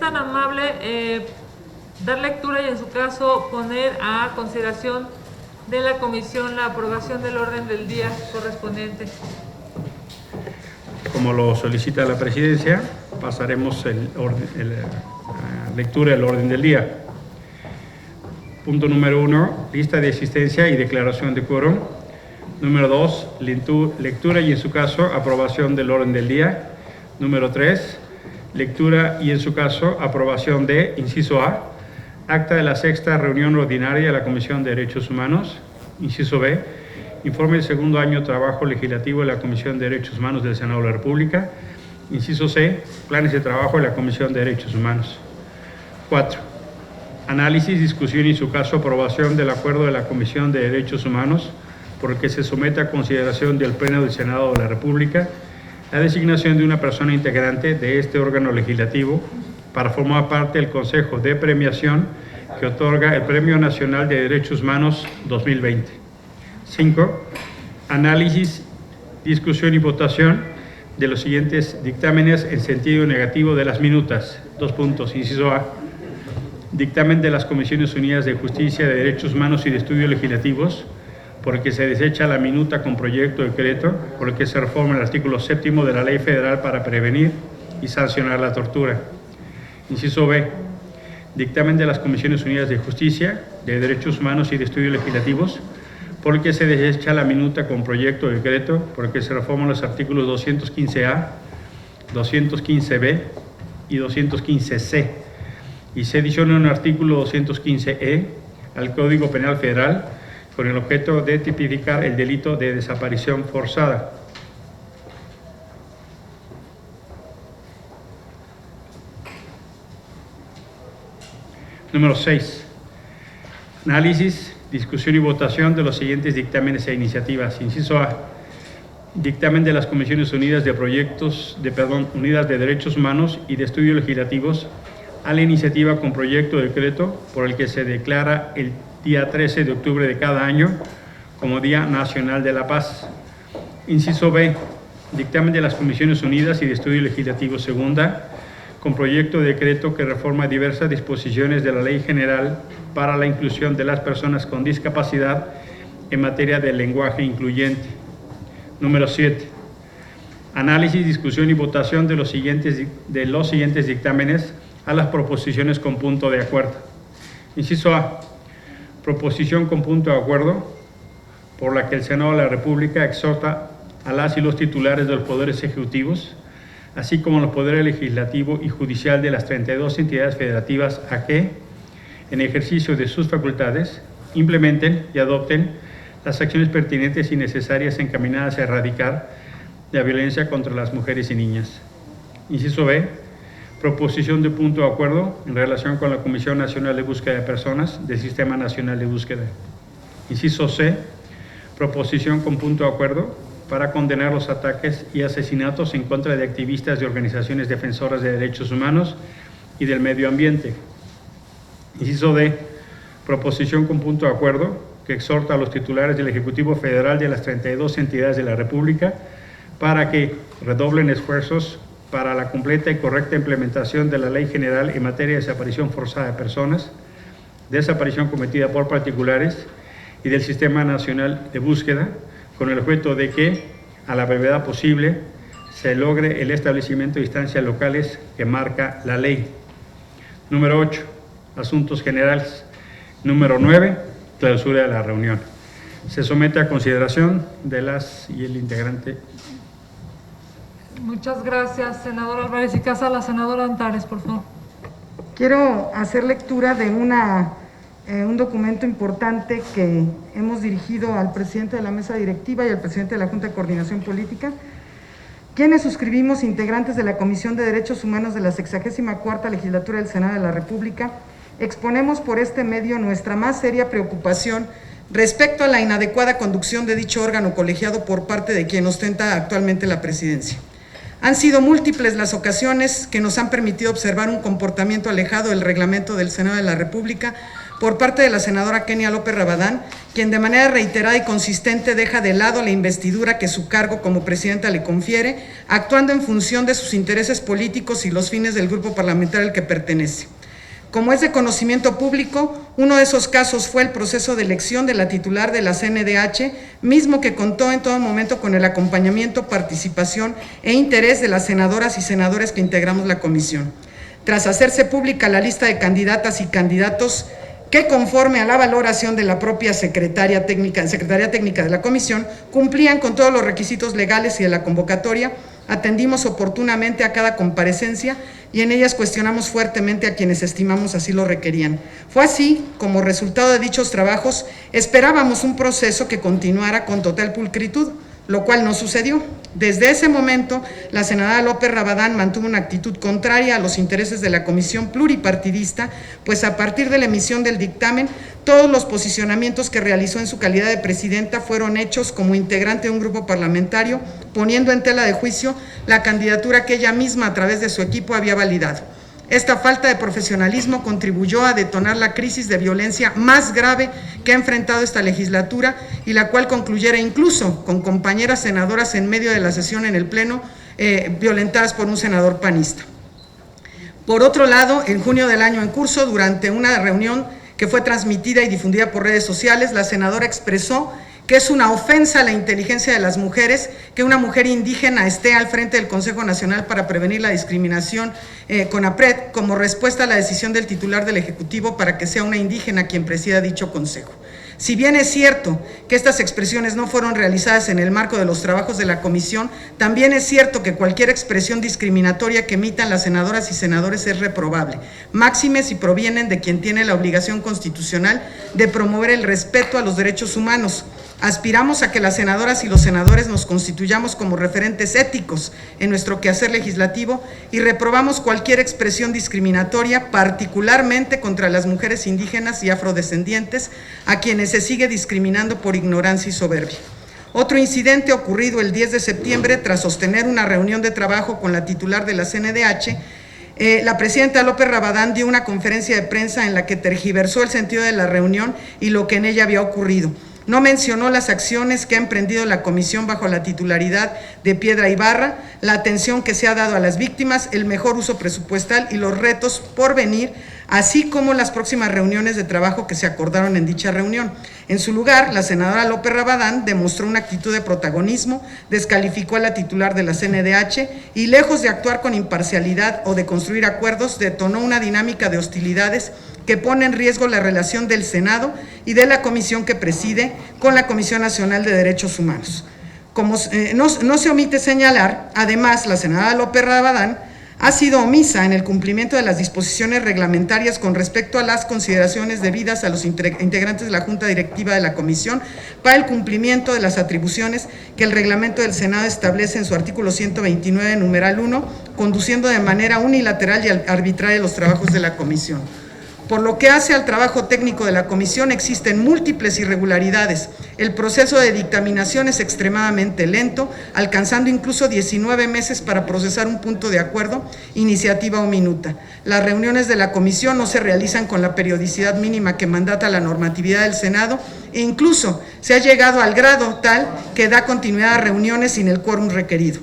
tan amable dar lectura y en su caso poner a consideración de la comisión la aprobación del orden del día correspondiente. Como lo solicita la presidencia, pasaremos lectura del orden del día. Punto número 1, lista de asistencia y declaración de quórum. Número 2, lectura y en su caso aprobación del orden del día. Número 3, lectura y en su caso aprobación de, inciso A, acta de la sexta reunión ordinaria de la Comisión de Derechos Humanos. Inciso B, informe del segundo año de trabajo legislativo de la Comisión de Derechos Humanos del Senado de la República. Inciso C, planes de trabajo de la Comisión de Derechos Humanos. 4, análisis, discusión y en su caso aprobación del acuerdo de la Comisión de Derechos Humanos por el que se somete a consideración del Pleno del Senado de la República la designación de una persona integrante de este órgano legislativo para formar parte del Consejo de Premiación que otorga el Premio Nacional de Derechos Humanos 2020. 5. Análisis, discusión y votación de los siguientes dictámenes en sentido negativo de las minutas. 2 puntos. Inciso A. Dictamen de las Comisiones Unidas de Justicia, de Derechos Humanos y de Estudios Legislativos, por el que se desecha la minuta con proyecto de decreto, por el que se reforma el artículo 7º de la Ley Federal para prevenir y sancionar la tortura. Inciso B. Dictamen de las Comisiones Unidas de Justicia, de Derechos Humanos y de Estudios Legislativos, por el que se desecha la minuta con proyecto de decreto, por el que se reforman los artículos 215A, 215B y 215C, y se adiciona un artículo 215E al Código Penal Federal con el objeto de tipificar el delito de desaparición forzada. Número 6. Análisis, discusión y votación de los siguientes dictámenes e iniciativas. Inciso A. Dictamen de las Comisiones Unidas de Unidas de Derechos Humanos y de Estudios Legislativos a la iniciativa con proyecto de decreto por el que se declara el día 13 de octubre de cada año como Día Nacional de la Paz. Inciso B. Dictamen de las Comisiones Unidas y de Estudios Legislativos segunda, con proyecto de decreto que reforma diversas disposiciones de la Ley General para la inclusión de las personas con discapacidad en materia de lenguaje incluyente. Número 7. Análisis, discusión y votación de los siguientes dictámenes a las proposiciones con punto de acuerdo. Inciso A. Proposición con punto de acuerdo por la que el Senado de la República exhorta a las y los titulares de los poderes ejecutivos, así como los poderes legislativo y judicial de las 32 entidades federativas a que, en ejercicio de sus facultades, implementen y adopten las acciones pertinentes y necesarias encaminadas a erradicar la violencia contra las mujeres y niñas. Inciso B. Proposición de punto de acuerdo en relación con la Comisión Nacional de Búsqueda de Personas del Sistema Nacional de Búsqueda. Inciso C. Proposición con punto de acuerdo para condenar los ataques y asesinatos en contra de activistas de organizaciones defensoras de derechos humanos y del medio ambiente. Inciso D. Proposición con punto de acuerdo que exhorta a los titulares del Ejecutivo Federal de las 32 entidades de la República para que redoblen esfuerzos para la completa y correcta implementación de la Ley General en materia de desaparición forzada de personas, desaparición cometida por particulares y del Sistema Nacional de Búsqueda, con el objeto de que, a la brevedad posible, se logre el establecimiento de instancias locales que marca la ley. Número 8. Asuntos generales. Número 9. Clausura de la reunión. Se somete a consideración de las y el integrante. Muchas gracias, senador Álvarez y Casa. La senadora Antares, por favor. Quiero hacer lectura de un documento importante que hemos dirigido al presidente de la mesa directiva y al presidente de la Junta de Coordinación Política, quienes suscribimos, integrantes de la Comisión de Derechos Humanos de la 64ª Legislatura del Senado de la República, exponemos por este medio nuestra más seria preocupación respecto a la inadecuada conducción de dicho órgano colegiado por parte de quien ostenta actualmente la presidencia. Han sido múltiples las ocasiones que nos han permitido observar un comportamiento alejado del reglamento del Senado de la República por parte de la senadora Kenia López Rabadán, quien de manera reiterada y consistente deja de lado la investidura que su cargo como presidenta le confiere, actuando en función de sus intereses políticos y los fines del grupo parlamentario al que pertenece. Como es de conocimiento público, uno de esos casos fue el proceso de elección de la titular de la CNDH, mismo que contó en todo momento con el acompañamiento, participación e interés de las senadoras y senadores que integramos la comisión. Tras hacerse pública la lista de candidatas y candidatos que, conforme a la valoración de la propia Secretaría Técnica de la comisión, cumplían con todos los requisitos legales y de la convocatoria, atendimos oportunamente a cada comparecencia y en ellas cuestionamos fuertemente a quienes estimamos así lo requerían. Fue así, como resultado de dichos trabajos, esperábamos un proceso que continuara con total pulcritud, lo cual no sucedió. Desde ese momento, la senadora López Rabadán mantuvo una actitud contraria a los intereses de la comisión pluripartidista, pues a partir de la emisión del dictamen, todos los posicionamientos que realizó en su calidad de presidenta fueron hechos como integrante de un grupo parlamentario, poniendo en tela de juicio la candidatura que ella misma a través de su equipo había validado. Esta falta de profesionalismo contribuyó a detonar la crisis de violencia más grave que ha enfrentado esta legislatura y la cual concluyera incluso con compañeras senadoras en medio de la sesión en el Pleno violentadas por un senador panista. Por otro lado, en junio del año en curso, durante una reunión que fue transmitida y difundida por redes sociales, la senadora expresó que es una ofensa a la inteligencia de las mujeres que una mujer indígena esté al frente del Consejo Nacional para Prevenir la Discriminación, CONAPRED, como respuesta a la decisión del titular del Ejecutivo para que sea una indígena quien presida dicho consejo. Si bien es cierto que estas expresiones no fueron realizadas en el marco de los trabajos de la comisión, también es cierto que cualquier expresión discriminatoria que emitan las senadoras y senadores es reprobable, máxime si provienen de quien tiene la obligación constitucional de promover el respeto a los derechos humanos. Aspiramos a que las senadoras y los senadores nos constituyamos como referentes éticos en nuestro quehacer legislativo y reprobamos cualquier expresión discriminatoria, particularmente contra las mujeres indígenas y afrodescendientes, a quienes se sigue discriminando por ignorancia y soberbia. Otro incidente ocurrido el 10 de septiembre, tras sostener una reunión de trabajo con la titular de la CNDH, la presidenta López Rabadán dio una conferencia de prensa en la que tergiversó el sentido de la reunión y lo que en ella había ocurrido. No mencionó las acciones que ha emprendido la comisión bajo la titularidad de Piedra Ibarra, la atención que se ha dado a las víctimas, el mejor uso presupuestal y los retos por venir, así como las próximas reuniones de trabajo que se acordaron en dicha reunión. En su lugar, la senadora López Rabadán demostró una actitud de protagonismo, descalificó a la titular de la CNDH y, lejos de actuar con imparcialidad o de construir acuerdos, detonó una dinámica de hostilidades que pone en riesgo la relación del Senado y de la comisión que preside con la Comisión Nacional de Derechos Humanos. Como no se omite señalar, además, la senadora López Rabadán ha sido omisa en el cumplimiento de las disposiciones reglamentarias con respecto a las consideraciones debidas a los integrantes de la Junta Directiva de la Comisión para el cumplimiento de las atribuciones que el reglamento del Senado establece en su artículo 129, numeral 1, conduciendo de manera unilateral y arbitraria los trabajos de la Comisión. Por lo que hace al trabajo técnico de la comisión, existen múltiples irregularidades. El proceso de dictaminación es extremadamente lento, alcanzando incluso 19 meses para procesar un punto de acuerdo, iniciativa o minuta. Las reuniones de la comisión no se realizan con la periodicidad mínima que mandata la normatividad del Senado e incluso se ha llegado al grado tal que da continuidad a reuniones sin el quórum requerido.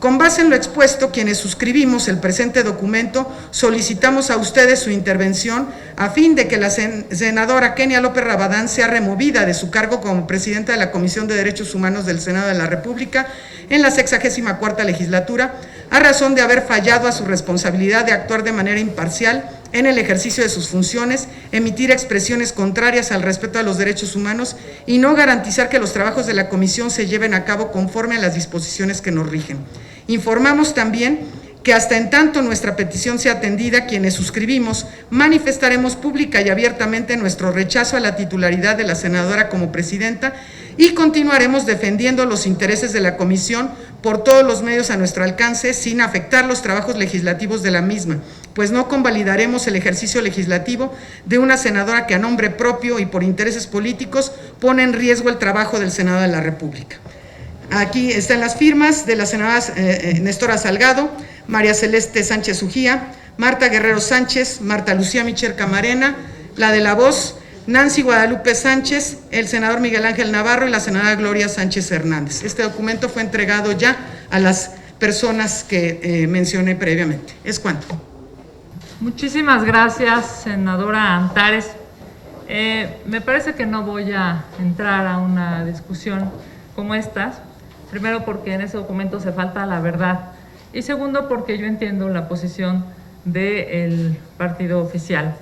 Con base en lo expuesto, quienes suscribimos el presente documento, solicitamos a ustedes su intervención a fin de que la senadora Kenia López Rabadán sea removida de su cargo como presidenta de la Comisión de Derechos Humanos del Senado de la República en la 64ª legislatura, a razón de haber fallado a su responsabilidad de actuar de manera imparcial en el ejercicio de sus funciones, emitir expresiones contrarias al respeto a los derechos humanos y no garantizar que los trabajos de la comisión se lleven a cabo conforme a las disposiciones que nos rigen. Informamos también que hasta en tanto nuestra petición sea atendida, quienes suscribimos manifestaremos pública y abiertamente nuestro rechazo a la titularidad de la senadora como presidenta y continuaremos defendiendo los intereses de la comisión por todos los medios a nuestro alcance sin afectar los trabajos legislativos de la misma, pues no convalidaremos el ejercicio legislativo de una senadora que a nombre propio y por intereses políticos pone en riesgo el trabajo del Senado de la República. Aquí están las firmas de las senadoras Nestora Salgado, María Celeste Sánchez Ujía, Marta Guerrero Sánchez, Marta Lucía Micher Camarena, la de La Voz, Nancy Guadalupe Sánchez, el senador Miguel Ángel Navarro y la senadora Gloria Sánchez Hernández. Este documento fue entregado ya a las personas que mencioné previamente. Es cuanto. Muchísimas gracias, senadora Antares. Me parece que no voy a entrar a una discusión como estas. Primero, porque en ese documento se falta la verdad. Y segundo, porque yo entiendo la posición del partido oficial.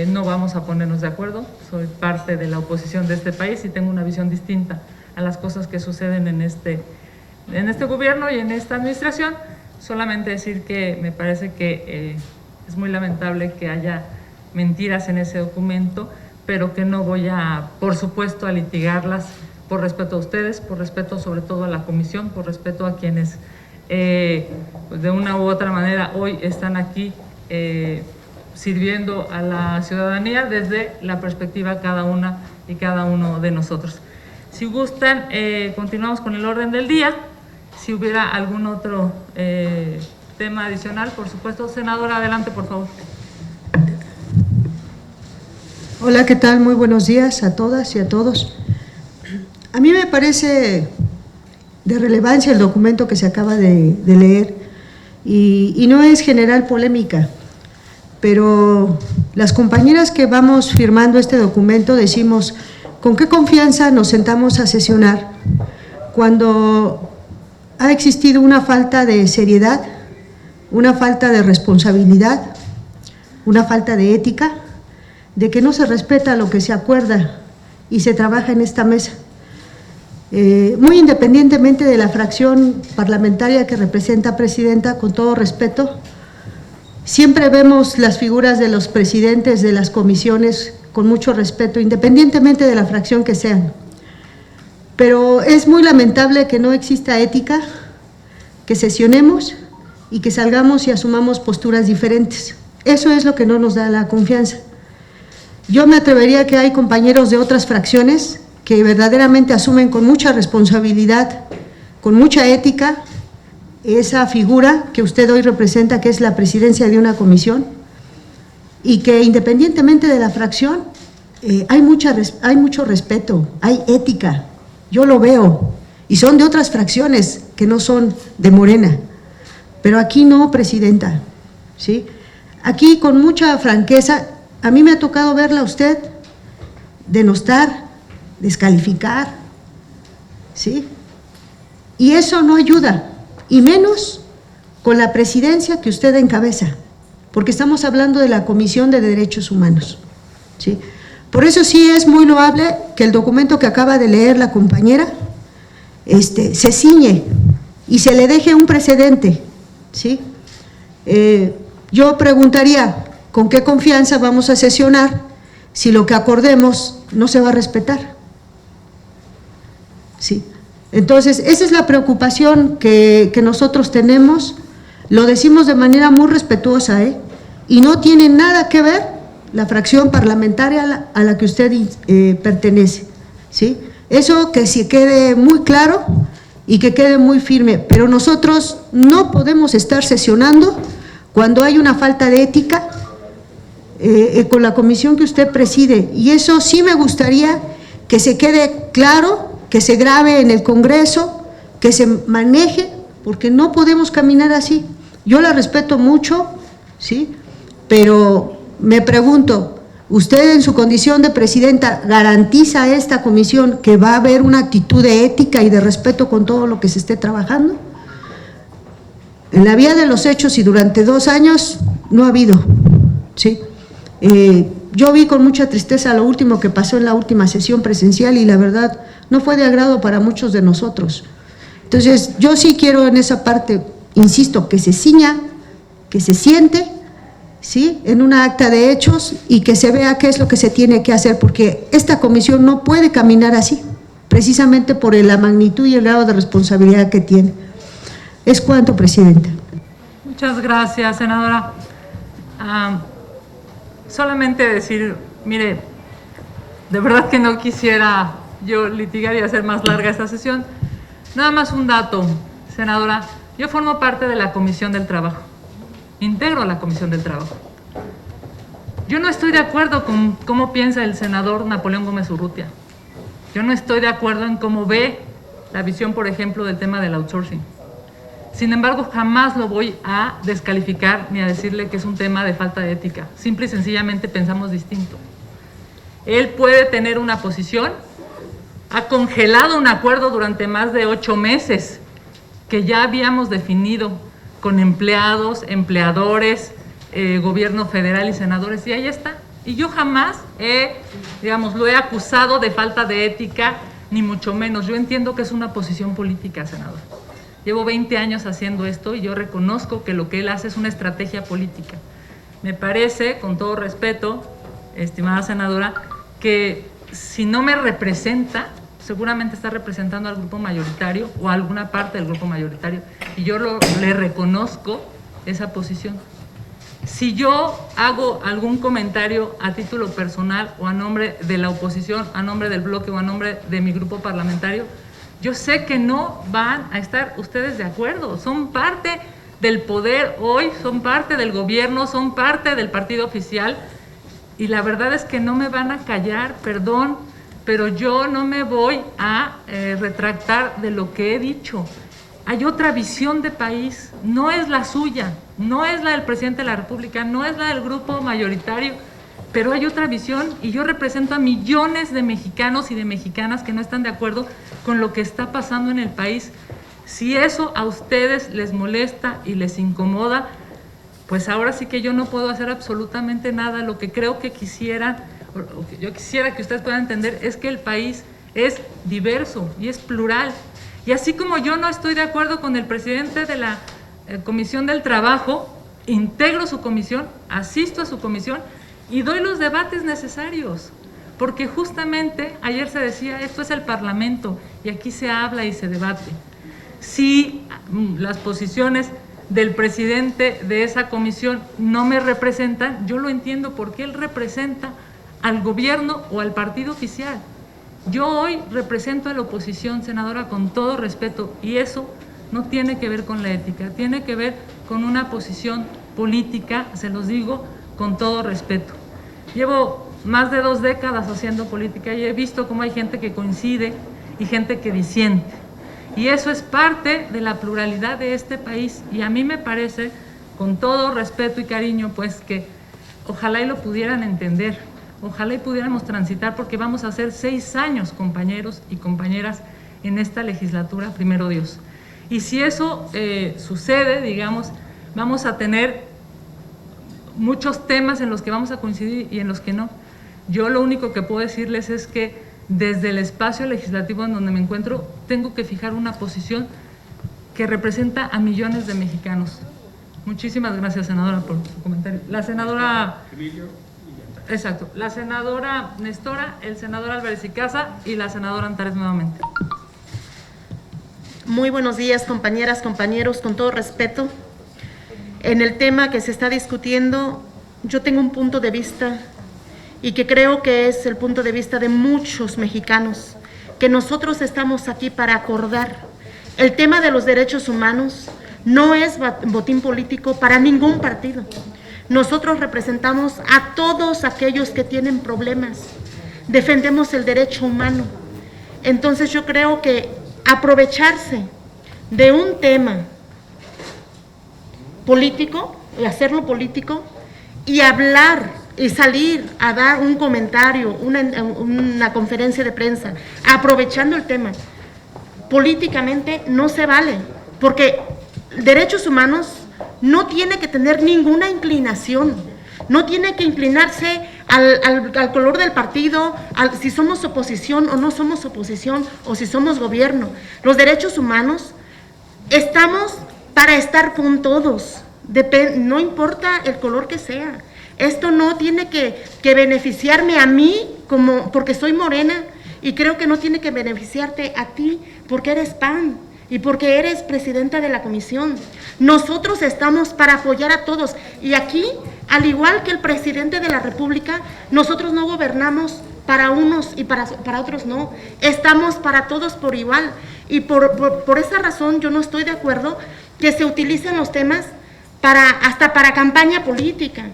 No vamos a ponernos de acuerdo. Soy parte de la oposición de este país y tengo una visión distinta a las cosas que suceden en este gobierno y en esta administración. Solamente decir que me parece que es muy lamentable que haya mentiras en ese documento, pero que no voy a, por supuesto, a litigarlas por respeto a ustedes, por respeto sobre todo a la comisión, por respeto a quienes pues de una u otra manera hoy están aquí sirviendo a la ciudadanía desde la perspectiva cada una y cada uno de nosotros. Si gustan, continuamos con el orden del día. Si hubiera algún otro tema adicional, por supuesto. Senadora, adelante, por favor. Hola, ¿qué tal? Muy buenos días a todas y a todos. A mí me parece de relevancia el documento que se acaba de leer y no es generar polémica, pero las compañeras que vamos firmando este documento decimos con qué confianza nos sentamos a sesionar cuando ha existido una falta de seriedad, una falta de responsabilidad, una falta de ética, de que no se respeta lo que se acuerda y se trabaja en esta mesa. Muy independientemente de la fracción parlamentaria que representa presidenta, con todo respeto, siempre vemos las figuras de los presidentes de las comisiones con mucho respeto, independientemente de la fracción que sean. Pero es muy lamentable que no exista ética, que sesionemos y que salgamos y asumamos posturas diferentes. Eso es lo que no nos da la confianza. Yo me atrevería que hay compañeros de otras fracciones que verdaderamente asumen con mucha responsabilidad, con mucha ética, esa figura que usted hoy representa, que es la presidencia de una comisión, y que independientemente de la fracción, hay mucho respeto, hay ética, yo lo veo, y son de otras fracciones que no son de Morena, pero aquí no, presidenta, ¿sí? Aquí con mucha franqueza, a mí me ha tocado verla a usted denostar, descalificar, ¿sí? Y eso no ayuda, y menos con la presidencia que usted encabeza, porque estamos hablando de la Comisión de Derechos Humanos, ¿sí? Por eso sí es muy loable que el documento que acaba de leer la compañera se ciñe y se le deje un precedente, ¿sí? Yo preguntaría, ¿con qué confianza vamos a sesionar si lo que acordemos no se va a respetar? Sí. Entonces, esa es la preocupación que nosotros tenemos, lo decimos de manera muy respetuosa, y no tiene nada que ver la fracción parlamentaria a la que usted pertenece, ¿sí? Eso que se quede muy claro y que quede muy firme, pero nosotros no podemos estar sesionando cuando hay una falta de ética con la comisión que usted preside, y eso sí me gustaría que se quede claro, que se grabe en el Congreso, que se maneje, porque no podemos caminar así. Yo la respeto mucho, ¿sí? Pero me pregunto, ¿usted en su condición de presidenta garantiza a esta comisión que va a haber una actitud de ética y de respeto con todo lo que se esté trabajando? En la vía de los hechos y durante 2 años no ha habido, ¿sí? Yo vi con mucha tristeza lo último que pasó en la última sesión presencial y la verdad no fue de agrado para muchos de nosotros. Entonces, yo sí quiero en esa parte, insisto, que se ciña, que se siente, ¿sí?, en una acta de hechos y que se vea qué es lo que se tiene que hacer, porque esta comisión no puede caminar así, precisamente por la magnitud y el grado de responsabilidad que tiene. Es cuanto, presidenta. Muchas gracias, senadora. Solamente decir, mire, de verdad que no quisiera yo litigar y hacer más larga esta sesión. Nada más un dato, senadora. Yo formo parte de la Comisión del Trabajo. Integro la Comisión del Trabajo. Yo no estoy de acuerdo con cómo piensa el senador Napoleón Gómez Urrutia. Yo no estoy de acuerdo en cómo ve la visión, por ejemplo, del tema del outsourcing. Sin embargo, jamás lo voy a descalificar ni a decirle que es un tema de falta de ética. Simple y sencillamente pensamos distinto. Él puede tener una posición, ha congelado un acuerdo durante más de 8 meses que ya habíamos definido con empleados, empleadores, gobierno federal y senadores, y ahí está. Y yo jamás lo he acusado de falta de ética, ni mucho menos. Yo entiendo que es una posición política, senador. Llevo 20 años haciendo esto y yo reconozco que lo que él hace es una estrategia política. Me parece, con todo respeto, estimada senadora, que si no me representa, seguramente está representando al grupo mayoritario o a alguna parte del grupo mayoritario, y yo le reconozco esa posición. Si yo hago algún comentario a título personal o a nombre de la oposición, a nombre del bloque o a nombre de mi grupo parlamentario, yo sé que no van a estar ustedes de acuerdo. Son parte del poder hoy, son parte del gobierno, son parte del partido oficial, y la verdad es que no me van a callar, perdón, pero yo no me voy a retractar de lo que he dicho. Hay otra visión de país, no es la suya, no es la del presidente de la República, no es la del grupo mayoritario, pero hay otra visión, y yo represento a millones de mexicanos y de mexicanas que no están de acuerdo con lo que está pasando en el país. Si eso a ustedes les molesta y les incomoda, pues ahora sí que yo no puedo hacer absolutamente nada. Lo que creo que yo quisiera que ustedes puedan entender es que el país es diverso y es plural. Y así como yo no estoy de acuerdo con el presidente de la Comisión del Trabajo, integro su comisión, asisto a su comisión y doy los debates necesarios, porque justamente ayer se decía, esto es el Parlamento y aquí se habla y se debate. Si las posiciones del presidente de esa comisión no me representan, yo lo entiendo, porque él representa al gobierno o al partido oficial. Yo hoy represento a la oposición, senadora, con todo respeto, y eso no tiene que ver con la ética, tiene que ver con una posición política, se los digo con todo respeto. Llevo más de 2 décadas haciendo política y he visto cómo hay gente que coincide y gente que disiente. Y eso es parte de la pluralidad de este país, y a mí me parece, con todo respeto y cariño, pues que ojalá y lo pudieran entender, ojalá y pudiéramos transitar, porque vamos a hacer 6 años, compañeros y compañeras, en esta legislatura, primero Dios. Y si eso sucede, digamos, vamos a tener muchos temas en los que vamos a coincidir y en los que no. Yo lo único que puedo decirles es que desde el espacio legislativo en donde me encuentro, tengo que fijar una posición que representa a millones de mexicanos. Muchísimas gracias, senadora, por su comentario. La senadora... Exacto. La senadora Nestora, el senador Álvarez y Casa y la senadora Antares nuevamente. Muy buenos días, compañeras, compañeros, con todo respeto. En el tema que se está discutiendo, yo tengo un punto de vista y que creo que es el punto de vista de muchos mexicanos, que nosotros estamos aquí para acordar. El tema de los derechos humanos no es botín político para ningún partido. Nosotros representamos a todos aquellos que tienen problemas, defendemos el derecho humano. Entonces yo creo que aprovecharse de un tema político, y hacerlo político, y hablar y salir a dar un comentario, una conferencia de prensa, aprovechando el tema, políticamente no se vale, porque derechos humanos no tiene que tener ninguna inclinación, no tiene que inclinarse al color del partido, si somos oposición o no somos oposición, o si somos gobierno. Los derechos humanos estamos para estar con todos, no importa el color que sea. Esto no tiene que beneficiarme a mí porque soy morena, y creo que no tiene que beneficiarte a ti porque eres PAN y porque eres presidenta de la comisión. Nosotros estamos para apoyar a todos, y aquí, al igual que el presidente de la República, nosotros no gobernamos para unos y para otros no, estamos para todos por igual, y por esa razón yo no estoy de acuerdo que se utilicen los temas hasta para campaña política.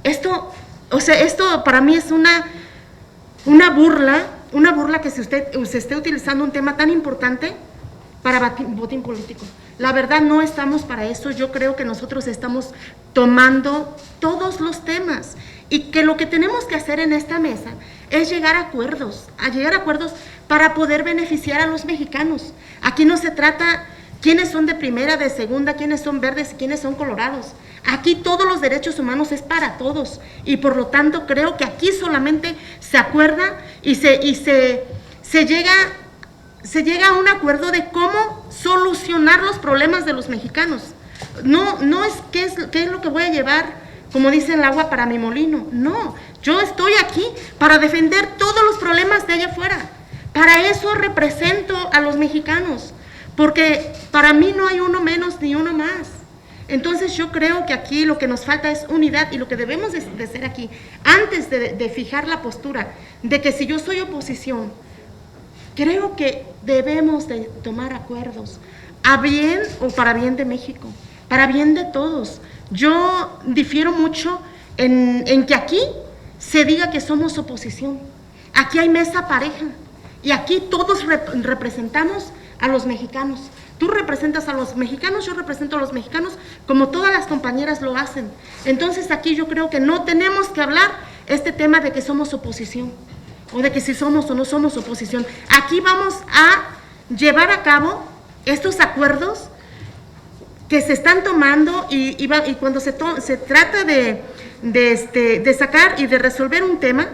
Esto O sea, esto para mí es una burla que se esté utilizando un tema tan importante para botín político. La verdad no estamos para eso. Yo creo que nosotros estamos tomando todos los temas y que lo que tenemos que hacer en esta mesa es llegar a acuerdos para poder beneficiar a los mexicanos. Aquí no se trata quiénes son de primera, de segunda, quiénes son verdes y quiénes son colorados. Aquí todos los derechos humanos es para todos y por lo tanto creo que aquí solamente se acuerda y se llega a un acuerdo de cómo solucionar los problemas de los mexicanos. No es qué es lo que voy a llevar, como dice el agua para mi molino. No, yo estoy aquí para defender todos los problemas de allá afuera. Para eso represento a los mexicanos, porque para mí no hay uno menos ni uno más. Entonces yo creo que aquí lo que nos falta es unidad y lo que debemos de hacer aquí, antes de fijar la postura de que si yo soy oposición, creo que debemos de tomar acuerdos a bien o para bien de México, para bien de todos. Yo difiero mucho en que aquí se diga que somos oposición. Aquí hay mesa pareja y aquí todos representamos a los mexicanos. Tú representas a los mexicanos, yo represento a los mexicanos, como todas las compañeras lo hacen. Entonces aquí yo creo que no tenemos que hablar este tema de que somos oposición, o de que si somos o no somos oposición. Aquí vamos a llevar a cabo estos acuerdos que se están tomando y cuando se trata de sacar y de resolver un tema,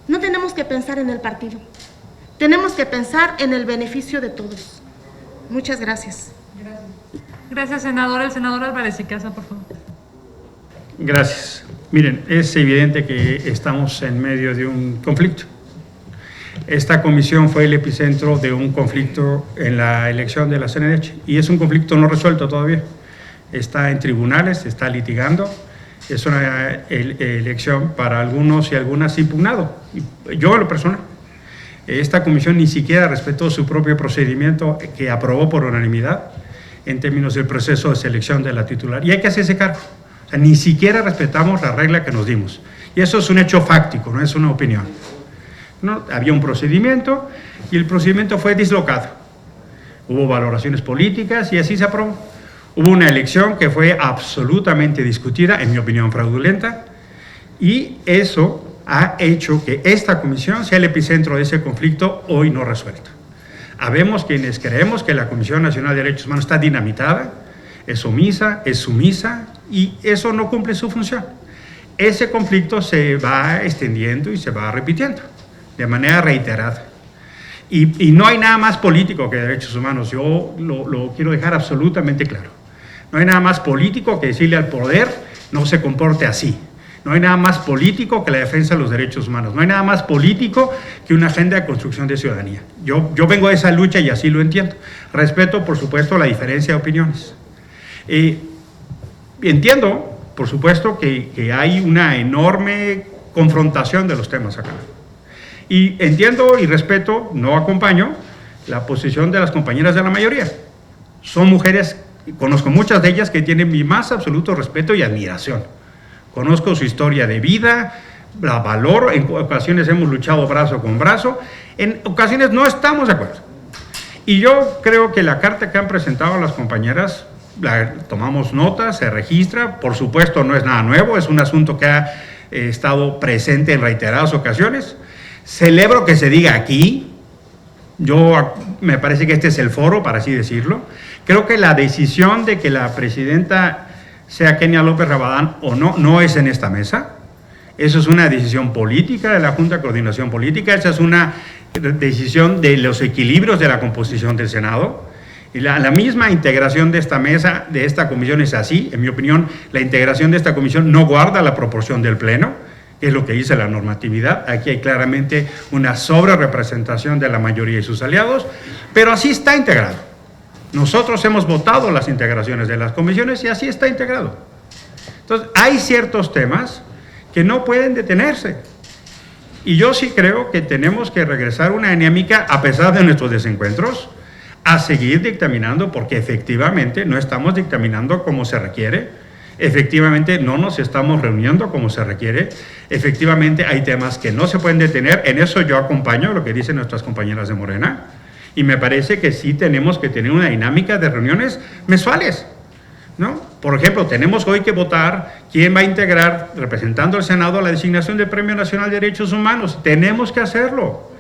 no tenemos que pensar en el partido, tenemos que pensar en el beneficio de todos. Muchas gracias. Gracias, senadora. El senador Álvarez y Casa, por favor. Gracias. Miren, es evidente que estamos en medio de un conflicto. Esta comisión fue el epicentro de un conflicto en la elección de la CNDH y es un conflicto no resuelto todavía. Está en tribunales, se está litigando. Es una elección para algunos y algunas impugnado. Yo, en lo personal, esta comisión ni siquiera respetó su propio procedimiento que aprobó por unanimidad en términos del proceso de selección de la titular. Y hay que hacerse cargo. O sea, ni siquiera respetamos la regla que nos dimos. Y eso es un hecho fáctico, no es una opinión. ¿No? Había un procedimiento y el procedimiento fue dislocado. Hubo valoraciones políticas y así se aprobó. Hubo una elección que fue absolutamente discutida, en mi opinión fraudulenta, y eso ha hecho que esta comisión sea el epicentro de ese conflicto hoy no resuelto. Habemos quienes creemos que la Comisión Nacional de Derechos Humanos está dinamitada, es omisa, es sumisa y eso no cumple su función. Ese conflicto se va extendiendo y se va repitiendo de manera reiterada. Y no hay nada más político que derechos humanos, yo lo quiero dejar absolutamente claro. No hay nada más político que decirle al poder no se comporte así. No hay nada más político que la defensa de los derechos humanos. No hay nada más político que una agenda de construcción de ciudadanía. Yo vengo de esa lucha y así lo entiendo. Respeto, por supuesto, la diferencia de opiniones. Entiendo, por supuesto, que hay una enorme confrontación de los temas acá. Y entiendo y respeto, no acompaño, la posición de las compañeras de la mayoría. Son mujeres, conozco muchas de ellas que tienen mi más absoluto respeto y admiración. Conozco su historia de vida, la valoro, en ocasiones hemos luchado brazo con brazo, en ocasiones no estamos de acuerdo. Y yo creo que la carta que han presentado las compañeras, la tomamos nota, se registra, por supuesto no es nada nuevo, es un asunto que ha estado presente en reiteradas ocasiones. Celebro que se diga aquí, me parece que este es el foro, para así decirlo. Creo que la decisión de que la presidenta sea Kenia López Rabadán o no, no es en esta mesa. Eso es una decisión política de la Junta de Coordinación Política, esa es una decisión de los equilibrios de la composición del Senado. Y la misma integración de esta mesa, de esta comisión es así. En mi opinión, la integración de esta comisión no guarda la proporción del Pleno, que es lo que dice la normatividad. Aquí hay claramente una sobrerepresentación de la mayoría y sus aliados, pero así está integrado. Nosotros hemos votado las integraciones de las comisiones y así está integrado. Entonces, hay ciertos temas que no pueden detenerse. Y yo sí creo que tenemos que regresar a una dinámica, a pesar de nuestros desencuentros, a seguir dictaminando, porque efectivamente no estamos dictaminando como se requiere. Efectivamente, no nos estamos reuniendo como se requiere. Efectivamente, hay temas que no se pueden detener. En eso yo acompaño lo que dicen nuestras compañeras de Morena. Y me parece que sí tenemos que tener una dinámica de reuniones mensuales, ¿no? Por ejemplo, tenemos hoy que votar quién va a integrar, representando al Senado, la designación del Premio Nacional de Derechos Humanos. Tenemos que hacerlo.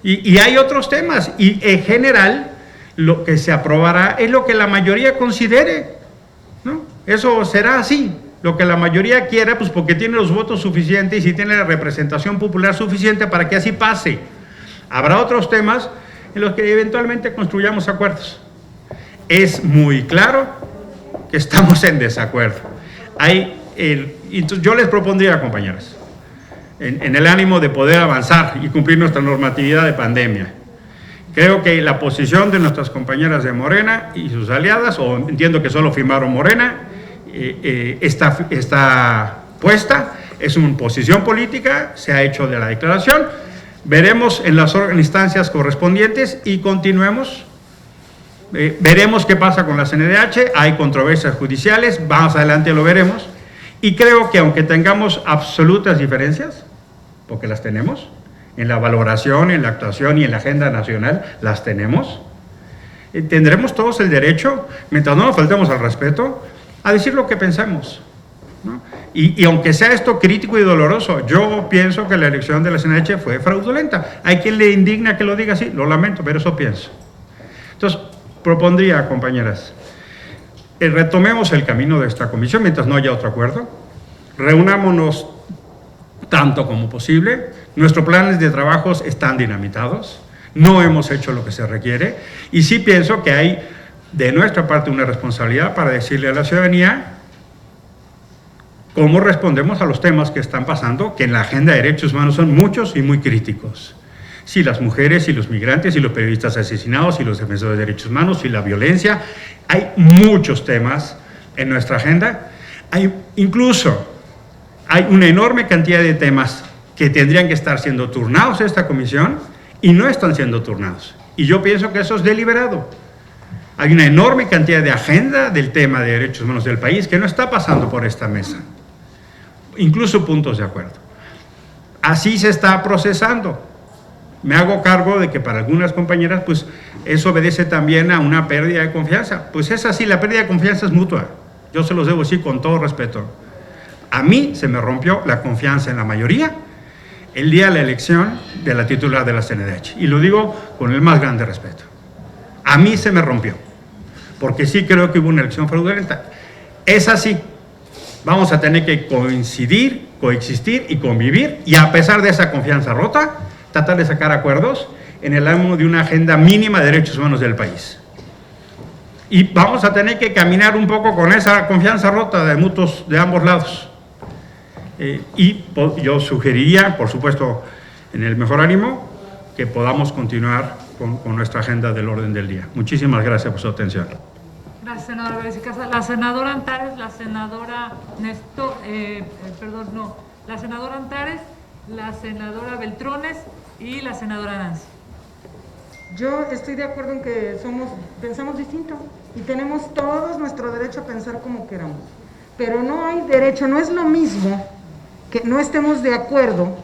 Y hay otros temas. Y en general, lo que se aprobará es lo que la mayoría considere, ¿no? Eso será así. Lo que la mayoría quiera, pues porque tiene los votos suficientes y tiene la representación popular suficiente para que así pase. Habrá otros temas en los que eventualmente construyamos acuerdos. Es muy claro que estamos en desacuerdo. Entonces yo les propondría, compañeras, en el ánimo de poder avanzar y cumplir nuestra normatividad de pandemia, creo que la posición de nuestras compañeras de Morena y sus aliadas, o entiendo que solo firmaron Morena, está puesta, es una posición política, se ha hecho de la declaración, veremos en las instancias correspondientes y continuemos. Veremos qué pasa con la CNDH, hay controversias judiciales, más adelante lo veremos, y creo que aunque tengamos absolutas diferencias, porque las tenemos, en la valoración, en la actuación y en la agenda nacional, las tenemos, tendremos todos el derecho, mientras no nos faltemos al respeto, a decir lo que pensamos, ¿no? Y aunque sea esto crítico y doloroso, yo pienso que la elección de la CNDH fue fraudulenta. Hay quien le indigna que lo diga así, lo lamento, pero eso pienso. Entonces, propondría, compañeras, retomemos el camino de esta comisión mientras no haya otro acuerdo, reunámonos tanto como posible, nuestros planes de trabajos están dinamitados, no hemos hecho lo que se requiere, y sí pienso que hay de nuestra parte una responsabilidad para decirle a la ciudadanía cómo respondemos a los temas que están pasando, que en la agenda de derechos humanos son muchos y muy críticos. Si las mujeres, si los migrantes, si los periodistas asesinados, si los defensores de derechos humanos, si la violencia, hay muchos temas en nuestra agenda. Incluso hay una enorme cantidad de temas que tendrían que estar siendo turnados a esta comisión y no están siendo turnados. Y yo pienso que eso es deliberado. Hay una enorme cantidad de agenda del tema de derechos humanos del país que no está pasando por esta mesa. Incluso puntos de acuerdo. Así se está procesando. Me hago cargo de que para algunas compañeras, pues, eso obedece también a una pérdida de confianza. Pues es así, la pérdida de confianza es mutua. Yo se los debo decir con todo respeto. A mí se me rompió la confianza en la mayoría el día de la elección de la titular de la CNDH. Y lo digo con el más grande respeto. A mí se me rompió, porque sí creo que hubo una elección fraudulenta. Es así. Vamos a tener que coincidir, coexistir y convivir, y a pesar de esa confianza rota, tratar de sacar acuerdos en el ánimo de una agenda mínima de derechos humanos del país. Y vamos a tener que caminar un poco con esa confianza rota de mutuos de ambos lados. Y yo sugeriría, por supuesto, en el mejor ánimo, que podamos continuar con nuestra agenda del orden del día. Muchísimas gracias por su atención. Gracias, senadora Berisicasa. La senadora Antares, la senadora la senadora Antares, la senadora Beltrones y la senadora Nancy. Yo estoy de acuerdo en que pensamos distinto y tenemos todos nuestro derecho a pensar como queramos, pero no hay derecho, no es lo mismo que no estemos de acuerdo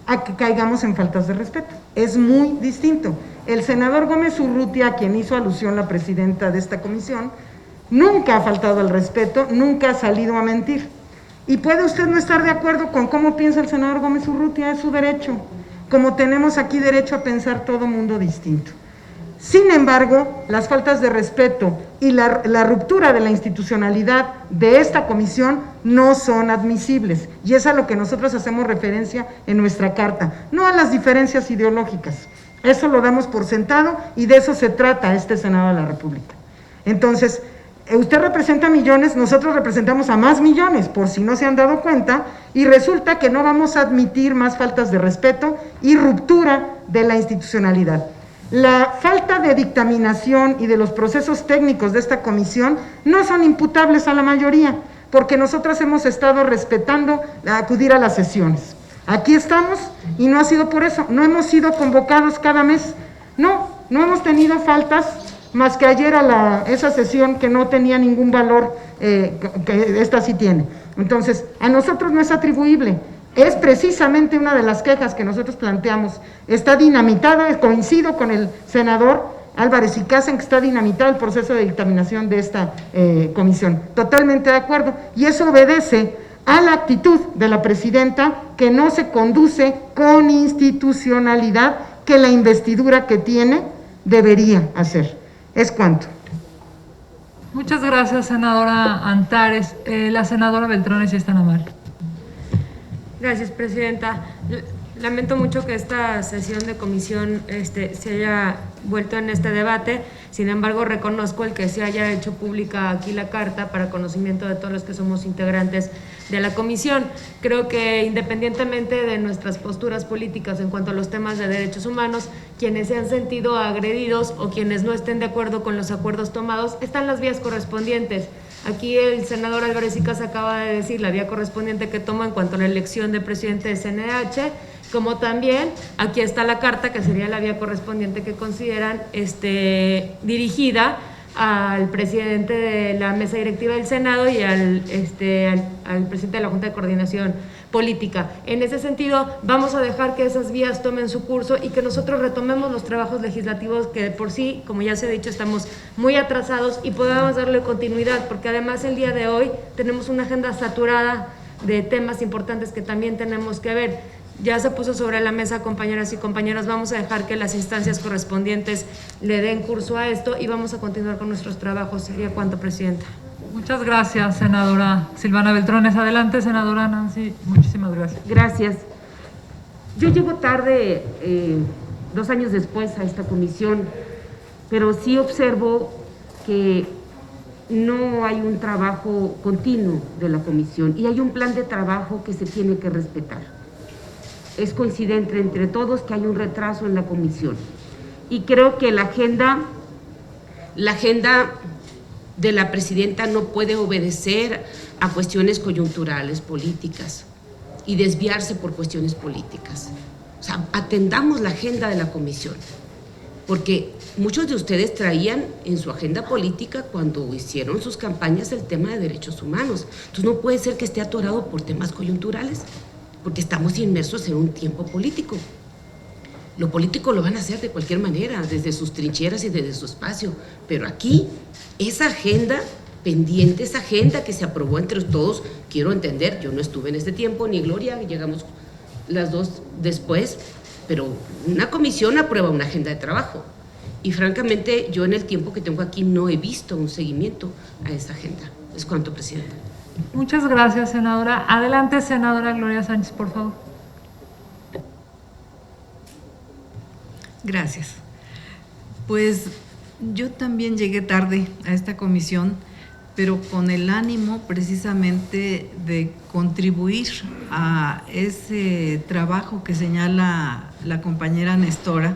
a que caigamos en faltas de respeto, es muy distinto. El senador Gómez Urrutia, a quien hizo alusión la presidenta de esta comisión, nunca ha faltado al respeto, nunca ha salido a mentir. Y puede usted no estar de acuerdo con cómo piensa el senador Gómez Urrutia, es su derecho, como tenemos aquí derecho a pensar todo mundo distinto. Sin embargo, las faltas de respeto y la ruptura de la institucionalidad de esta comisión no son admisibles, y es a lo que nosotros hacemos referencia en nuestra carta, no a las diferencias ideológicas. Eso lo damos por sentado y de eso se trata este Senado de la República. Entonces, usted representa millones, nosotros representamos a más millones, por si no se han dado cuenta, y resulta que no vamos a admitir más faltas de respeto y ruptura de la institucionalidad. La falta de dictaminación y de los procesos técnicos de esta comisión no son imputables a la mayoría, porque nosotros hemos estado respetando acudir a las sesiones. Aquí estamos y no ha sido por eso, no hemos sido convocados cada mes, no hemos tenido faltas más que ayer esa sesión que no tenía ningún valor, que esta sí tiene. Entonces, a nosotros no es atribuible, es precisamente una de las quejas que nosotros planteamos. Está dinamitada, coincido con el senador Álvarez y Casa en que está dinamitado el proceso de dictaminación de esta comisión. Totalmente de acuerdo, y eso obedece a la actitud de la presidenta, que no se conduce con institucionalidad que la investidura que tiene debería hacer. Es cuanto. Muchas gracias, senadora Antares. La senadora Beltrones, si es tan amable. Gracias, presidenta. Lamento mucho que esta sesión de comisión se haya vuelto en este debate. Sin embargo, reconozco el que se haya hecho pública aquí la carta para conocimiento de todos los que somos integrantes de la comisión. Creo que independientemente de nuestras posturas políticas en cuanto a los temas de derechos humanos, quienes se han sentido agredidos o quienes no estén de acuerdo con los acuerdos tomados, están las vías correspondientes. Aquí el senador Álvarez y Casa acaba de decir la vía correspondiente que toma en cuanto a la elección de presidente de CNH, como también aquí está la carta que sería la vía correspondiente que consideran dirigida al presidente de la mesa directiva del Senado y al presidente de la Junta de Coordinación Política. En ese sentido, vamos a dejar que esas vías tomen su curso y que nosotros retomemos los trabajos legislativos que de por sí, como ya se ha dicho, estamos muy atrasados y podamos darle continuidad, porque además el día de hoy tenemos una agenda saturada de temas importantes que también tenemos que ver. Ya se puso sobre la mesa, compañeras y compañeros, vamos a dejar que las instancias correspondientes le den curso a esto y vamos a continuar con nuestros trabajos. Sería cuanto, presidenta. Muchas gracias, senadora Silvana Beltrones. Adelante, senadora Nancy. Muchísimas gracias. Gracias. Yo llego tarde, 2 años después, a esta comisión, pero sí observo que no hay un trabajo continuo de la comisión y hay un plan de trabajo que se tiene que respetar. Es coincidente entre todos que hay un retraso en la comisión y creo que la agenda de la presidenta no puede obedecer a cuestiones coyunturales políticas y desviarse por cuestiones políticas. O sea, atendamos la agenda de la comisión, porque muchos de ustedes traían en su agenda política cuando hicieron sus campañas el tema de derechos humanos. Entonces no puede ser que esté atorado por temas coyunturales, porque estamos inmersos en un tiempo político. Lo político lo van a hacer de cualquier manera, desde sus trincheras y desde su espacio, pero aquí, esa agenda pendiente, esa agenda que se aprobó entre todos, quiero entender, yo no estuve en este tiempo, ni Gloria, llegamos las dos después, pero una comisión aprueba una agenda de trabajo, y francamente, yo en el tiempo que tengo aquí no he visto un seguimiento a esa agenda. Es cuanto, presidenta. Muchas gracias, senadora. Adelante, senadora Gloria Sánchez, por favor. Gracias. Pues yo también llegué tarde a esta comisión, pero con el ánimo precisamente de contribuir a ese trabajo que señala la compañera Nestora,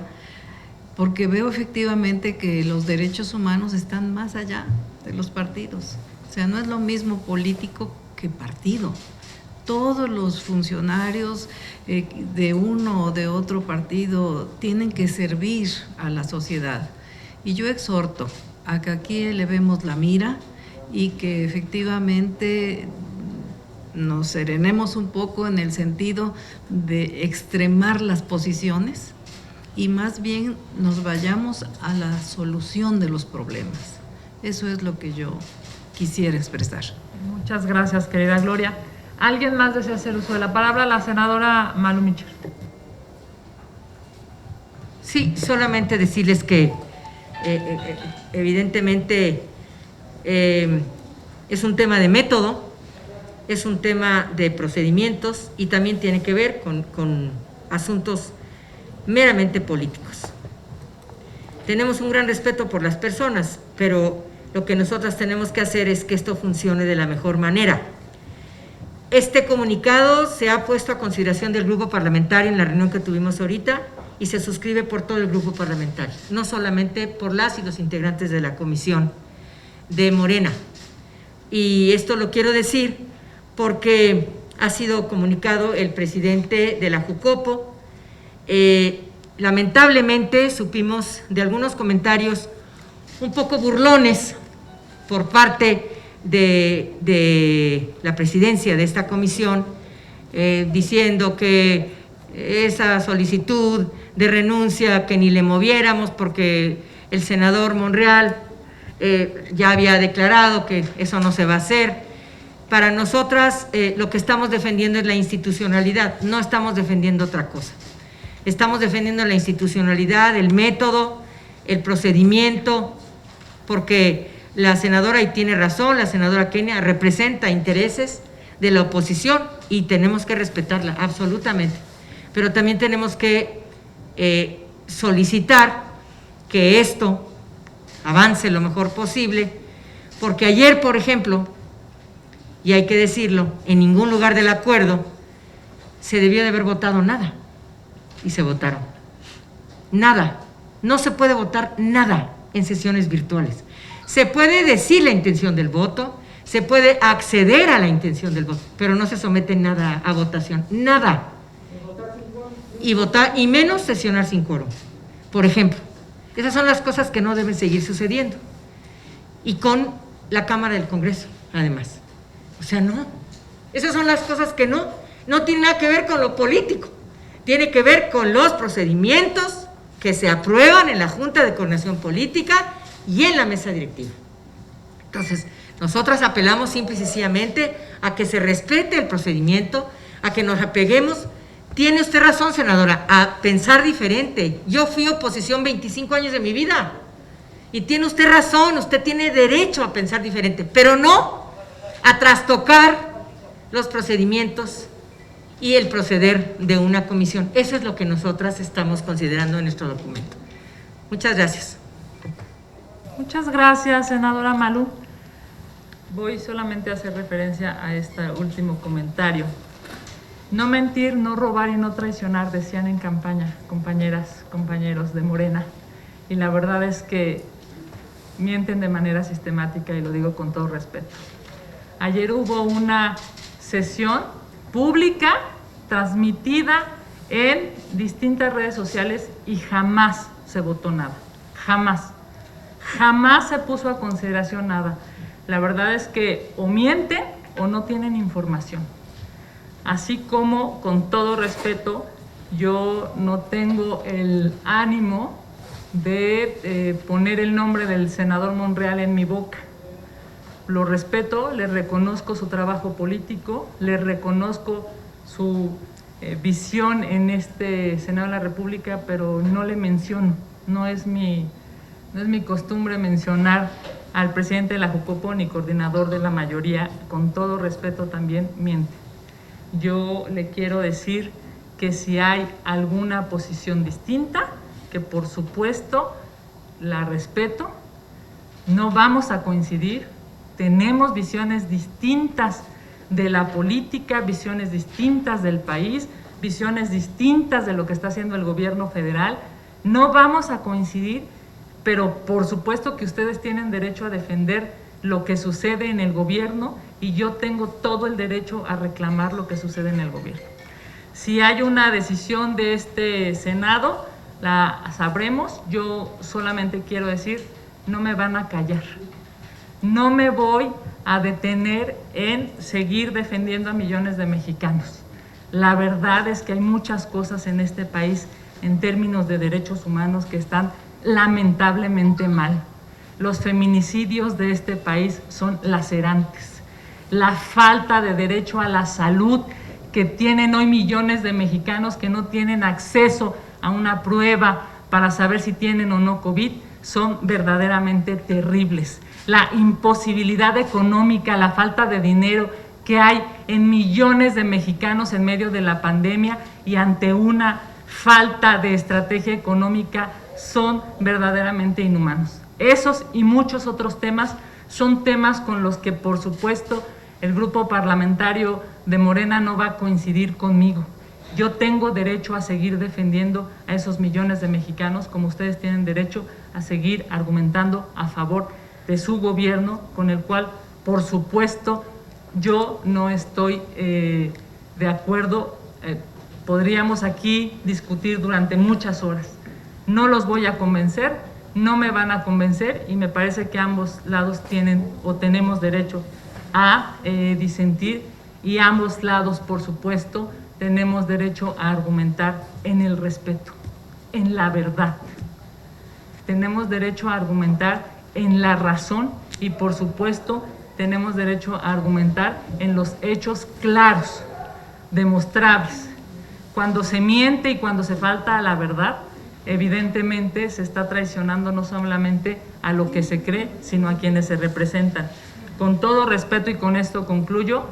porque veo efectivamente que los derechos humanos están más allá de los partidos. O sea, no es lo mismo político que partido. Todos los funcionarios de uno o de otro partido tienen que servir a la sociedad. Y yo exhorto a que aquí elevemos la mira y que efectivamente nos serenemos un poco en el sentido de extremar las posiciones y más bien nos vayamos a la solución de los problemas. Eso es lo que yo quisiera expresar. Muchas gracias, querida Gloria. ¿Alguien más desea hacer uso de la palabra? La senadora Malu Micher. Sí, solamente decirles que evidentemente es un tema de método, es un tema de procedimientos y también tiene que ver con asuntos meramente políticos. Tenemos un gran respeto por las personas, pero lo que nosotras tenemos que hacer es que esto funcione de la mejor manera. Este comunicado se ha puesto a consideración del grupo parlamentario en la reunión que tuvimos ahorita y se suscribe por todo el grupo parlamentario, no solamente por las y los integrantes de la comisión de Morena. Y esto lo quiero decir porque ha sido comunicado el presidente de la Jucopo. Lamentablemente supimos de algunos comentarios un poco burlones por parte de la presidencia de esta comisión, diciendo que esa solicitud de renuncia que ni le moviéramos porque el senador Monreal ya había declarado que eso no se va a hacer. Para nosotras lo que estamos defendiendo es la institucionalidad, no estamos defendiendo otra cosa. Estamos defendiendo la institucionalidad, el método, el procedimiento, porque la senadora, y tiene razón, la senadora Kenia representa intereses de la oposición y tenemos que respetarla absolutamente, pero también tenemos que solicitar que esto avance lo mejor posible, porque ayer, por ejemplo, y hay que decirlo, en ningún lugar del acuerdo se debió de haber votado nada, y se votaron. Nada, no se puede votar nada en sesiones virtuales. Se puede decir la intención del voto, se puede acceder a la intención del voto, pero no se somete nada a votación, nada. Y votar, y menos sesionar sin quórum, por ejemplo. Esas son las cosas que no deben seguir sucediendo. Y con la Cámara del Congreso, además. O sea, no. Esas son las cosas que no tienen nada que ver con lo político. Tiene que ver con los procedimientos que se aprueban en la Junta de Coordinación Política y en la mesa directiva. Entonces, nosotras apelamos simple y sencillamente a que se respete el procedimiento, a que nos apeguemos. Tiene usted razón, senadora, a pensar diferente. Yo fui oposición 25 años de mi vida y tiene usted razón, usted tiene derecho a pensar diferente, pero no a trastocar los procedimientos y el proceder de una comisión. Eso es lo que nosotras estamos considerando en nuestro documento. Muchas gracias. Muchas gracias, senadora Malú. Voy solamente a hacer referencia a este último comentario. No mentir, no robar y no traicionar, decían en campaña, compañeras, compañeros de Morena. Y la verdad es que mienten de manera sistemática y lo digo con todo respeto. Ayer hubo una sesión pública transmitida en distintas redes sociales y jamás se votó nada, jamás se puso a consideración nada. La verdad es que o mienten o no tienen información. Así como, con todo respeto, yo no tengo el ánimo de poner el nombre del senador Monreal en mi boca. Lo respeto, le reconozco su trabajo político, le reconozco su visión en este Senado de la República, pero no le menciono. No es mi costumbre mencionar al presidente de la Jucopo ni coordinador de la mayoría. Con todo respeto también miente. Yo le quiero decir que si hay alguna posición distinta, que por supuesto la respeto, no vamos a coincidir, tenemos visiones distintas de la política, visiones distintas del país, visiones distintas de lo que está haciendo el gobierno federal, no vamos a coincidir, pero por supuesto que ustedes tienen derecho a defender lo que sucede en el gobierno y yo tengo todo el derecho a reclamar lo que sucede en el gobierno. Si hay una decisión de este Senado, la sabremos. Yo solamente quiero decir, no me van a callar. No me voy a detener en seguir defendiendo a millones de mexicanos. La verdad es que hay muchas cosas en este país en términos de derechos humanos que están lamentablemente mal. Los feminicidios de este país son lacerantes. La falta de derecho a la salud que tienen hoy millones de mexicanos que no tienen acceso a una prueba para saber si tienen o no COVID son verdaderamente terribles. La imposibilidad económica, la falta de dinero que hay en millones de mexicanos en medio de la pandemia y ante una falta de estrategia económica son verdaderamente inhumanos. Esos y muchos otros temas son temas con los que, por supuesto, el grupo parlamentario de Morena no va a coincidir conmigo. Yo tengo derecho a seguir defendiendo a esos millones de mexicanos, como ustedes tienen derecho a seguir argumentando a favor de su gobierno, con el cual, por supuesto, yo no estoy de acuerdo. Podríamos aquí discutir durante muchas horas. No los voy a convencer, no me van a convencer y me parece que ambos lados tienen o tenemos derecho a disentir y ambos lados, por supuesto, tenemos derecho a argumentar en el respeto, en la verdad. Tenemos derecho a argumentar en la razón y, por supuesto, tenemos derecho a argumentar en los hechos claros, demostrables. Cuando se miente y cuando se falta a la verdad, evidentemente se está traicionando no solamente a lo que se cree, sino a quienes se representan. Con todo respeto, y con esto concluyo,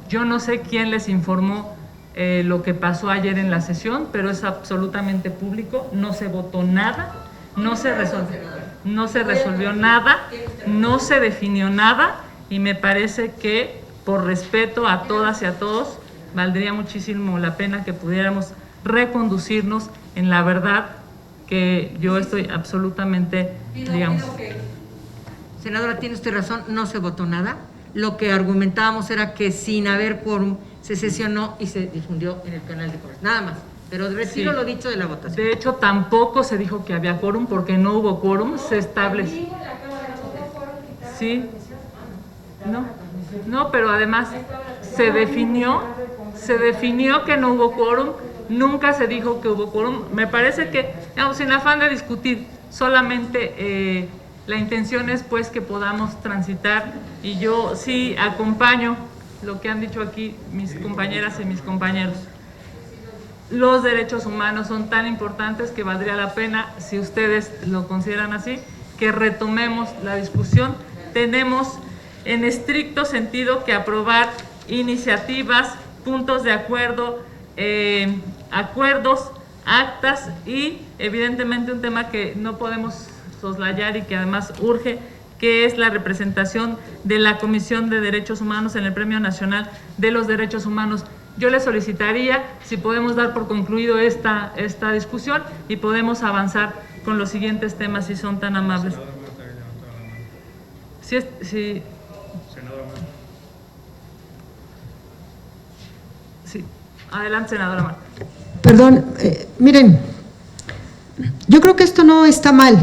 yo no sé quién les informó lo que pasó ayer en la sesión, pero es absolutamente público, no se votó nada, no se resolvió nada, no se definió nada, y me parece que por respeto a todas y a todos, valdría muchísimo la pena que pudiéramos reconducirnos en la verdad, que yo estoy absolutamente, digamos... Senadora, tiene usted razón, no se votó nada. Lo que argumentábamos era que sin haber quórum se sesionó y se difundió en el canal de Comercio, nada más. Pero retiro lo dicho de la votación. De hecho, tampoco se dijo que había quórum porque no hubo quórum, se estableció. Sí, no, pero además se definió que no hubo quórum, nunca se dijo que hubo quórum. Me parece que, digamos, sin afán de discutir, solamente la intención es pues que podamos transitar, y yo sí acompaño lo que han dicho aquí mis compañeras y mis compañeros. Los derechos humanos son tan importantes que valdría la pena, si ustedes lo consideran así, que retomemos la discusión. Tenemos en estricto sentido que aprobar iniciativas, puntos de acuerdo, acuerdos, actas y evidentemente un tema que no podemos soslayar y que además urge, que es la representación de la Comisión de Derechos Humanos en el Premio Nacional de los Derechos Humanos. Yo le solicitaría si podemos dar por concluido esta discusión y podemos avanzar con los siguientes temas, si son tan amables. Sí. Adelante, senadora Marta. Perdón, miren, yo creo que esto no está mal,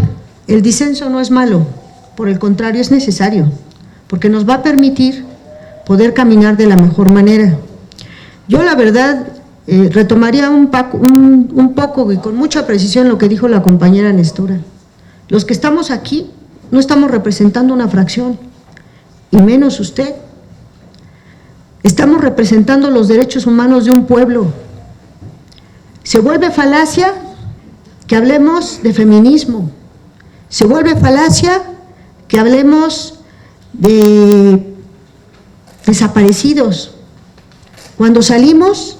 el disenso no es malo, por el contrario es necesario, porque nos va a permitir poder caminar de la mejor manera. Yo la verdad retomaría un poco y con mucha precisión lo que dijo la compañera Nestora. Los que estamos aquí no estamos representando una fracción, y menos usted. Estamos representando los derechos humanos de un pueblo. Se vuelve falacia que hablemos de feminismo, se vuelve falacia que hablemos de desaparecidos, cuando salimos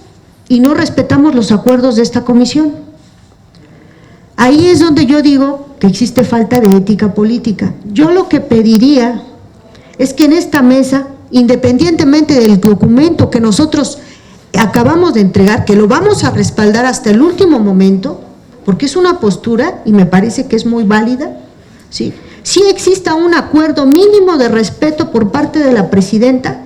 y no respetamos los acuerdos de esta comisión. Ahí es donde yo digo que existe falta de ética política. Yo lo que pediría es que en esta mesa, independientemente del documento que nosotros acabamos de entregar, que lo vamos a respaldar hasta el último momento, porque es una postura y me parece que es muy válida, sí exista un acuerdo mínimo de respeto por parte de la presidenta,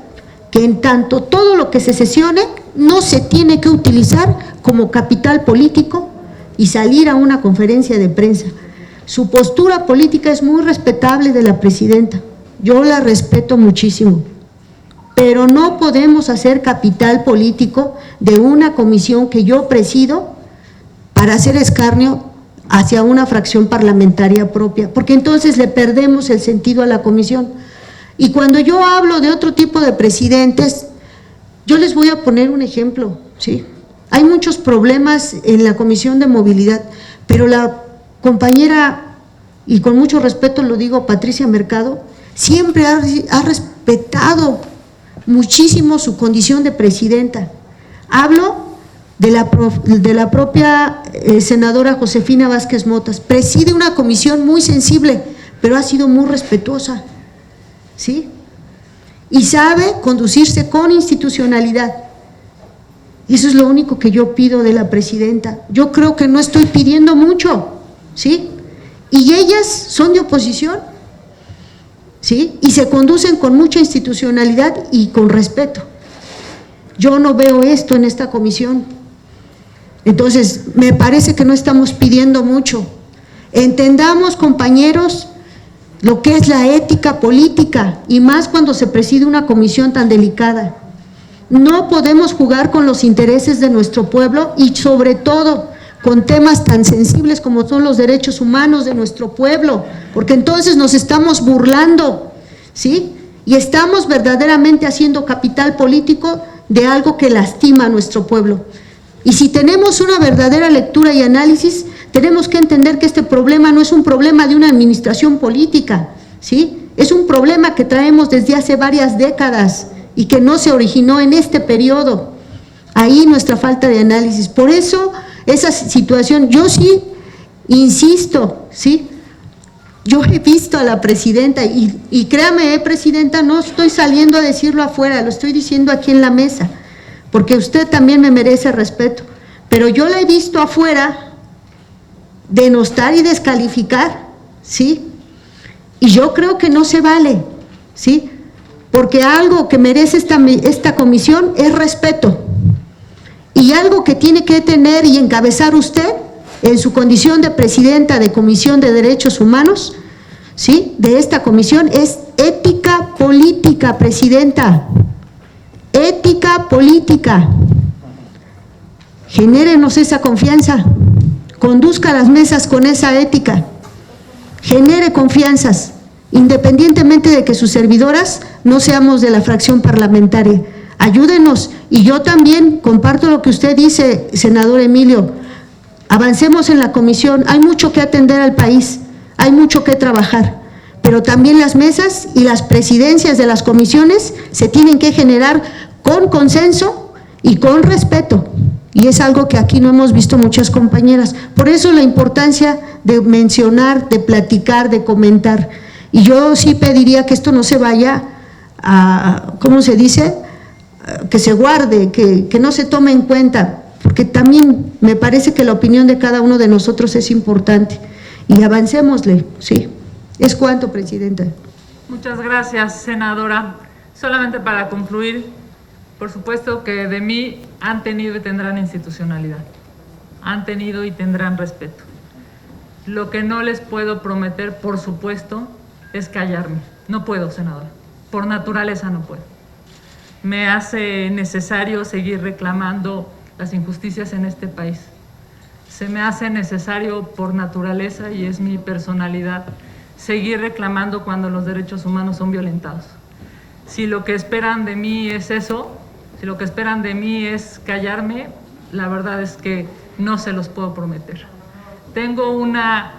que en tanto todo lo que se sesione no se tiene que utilizar como capital político y salir a una conferencia de prensa. Su postura política es muy respetable de la presidenta, yo la respeto muchísimo, pero no podemos hacer capital político de una comisión que yo presido para hacer escarnio hacia una fracción parlamentaria propia, porque entonces le perdemos el sentido a la comisión. Y cuando yo hablo de otro tipo de presidentes, yo les voy a poner un ejemplo, ¿sí? Hay muchos problemas en la Comisión de Movilidad, pero la compañera, y con mucho respeto lo digo, Patricia Mercado, siempre ha respetado muchísimo su condición de presidenta. Hablo de la propia senadora Josefina Vázquez Motas, preside una comisión muy sensible, pero ha sido muy respetuosa, ¿sí? Y sabe conducirse con institucionalidad. Y eso es lo único que yo pido de la presidenta. Yo creo que no estoy pidiendo mucho, ¿sí? Y ellas son de oposición, ¿sí? Y se conducen con mucha institucionalidad y con respeto. Yo no veo esto en esta comisión. Entonces, me parece que no estamos pidiendo mucho. Entendamos, compañeros, lo que es la ética política, y más cuando se preside una comisión tan delicada. No podemos jugar con los intereses de nuestro pueblo y sobre todo con temas tan sensibles como son los derechos humanos de nuestro pueblo, porque entonces nos estamos burlando, ¿sí? Y estamos verdaderamente haciendo capital político de algo que lastima a nuestro pueblo. Y si tenemos una verdadera lectura y análisis, tenemos que entender que este problema no es un problema de una administración política, ¿sí? Es un problema que traemos desde hace varias décadas y que no se originó en este periodo. Ahí nuestra falta de análisis. Por eso, esa situación, yo sí insisto, ¿sí? Yo he visto a la presidenta y créame, presidenta, no estoy saliendo a decirlo afuera, lo estoy diciendo aquí en la mesa, porque usted también me merece respeto, pero yo la he visto afuera denostar y descalificar, ¿sí? Y yo creo que no se vale, ¿sí? Porque algo que merece esta comisión es respeto, y algo que tiene que tener y encabezar usted en su condición de presidenta de Comisión de Derechos Humanos, ¿sí?, de esta comisión, es ética política, presidenta. Ética política. Genérenos esa confianza, conduzca las mesas con esa ética, genere confianzas, independientemente de que sus servidoras no seamos de la fracción parlamentaria. Ayúdenos, y yo también comparto lo que usted dice, senador Emilio, avancemos en la comisión, hay mucho que atender al país, hay mucho que trabajar, pero también las mesas y las presidencias de las comisiones se tienen que generar con consenso y con respeto, y es algo que aquí no hemos visto muchas compañeras. Por eso la importancia de mencionar, de platicar, de comentar, y yo sí pediría que esto no se vaya a, ¿cómo se dice?, que se guarde, que no se tome en cuenta, porque también me parece que la opinión de cada uno de nosotros es importante, y avancémosle, ¿sí? Es cuanto, presidenta. Muchas gracias, senadora. Solamente para concluir, por supuesto que de mí han tenido y tendrán institucionalidad, han tenido y tendrán respeto. Lo que no les puedo prometer, por supuesto, es callarme. No puedo, senadora, por naturaleza no puedo. Me hace necesario seguir reclamando las injusticias en este país. Se me hace necesario por naturaleza, y es mi personalidad, seguir reclamando cuando los derechos humanos son violentados. Si lo que esperan de mí es eso, si lo que esperan de mí es callarme, la verdad es que no se los puedo prometer. Tengo una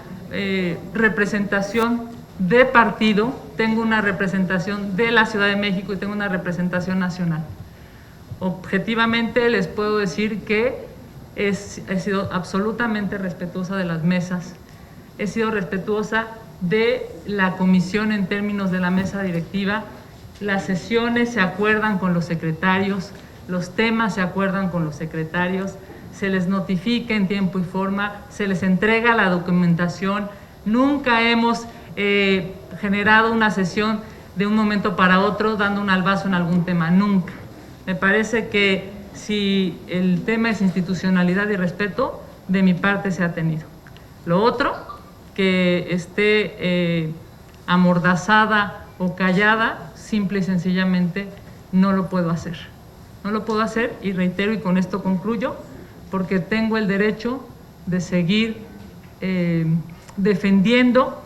representación de partido, tengo una representación de la Ciudad de México y tengo una representación nacional. Objetivamente les puedo decir que he sido absolutamente respetuosa de las mesas, he sido respetuosa de la comisión en términos de la mesa directiva. Las sesiones se acuerdan con los secretarios, los temas se acuerdan con los secretarios, se les notifica en tiempo y forma, se les entrega la documentación. Nunca hemos generado una sesión de un momento para otro dando un albazo en algún tema, nunca. Me parece que si el tema es institucionalidad y respeto, de mi parte se ha tenido. Lo otro, que esté amordazada o callada, simple y sencillamente no lo puedo hacer. No lo puedo hacer, y reitero, y con esto concluyo, porque tengo el derecho de seguir defendiendo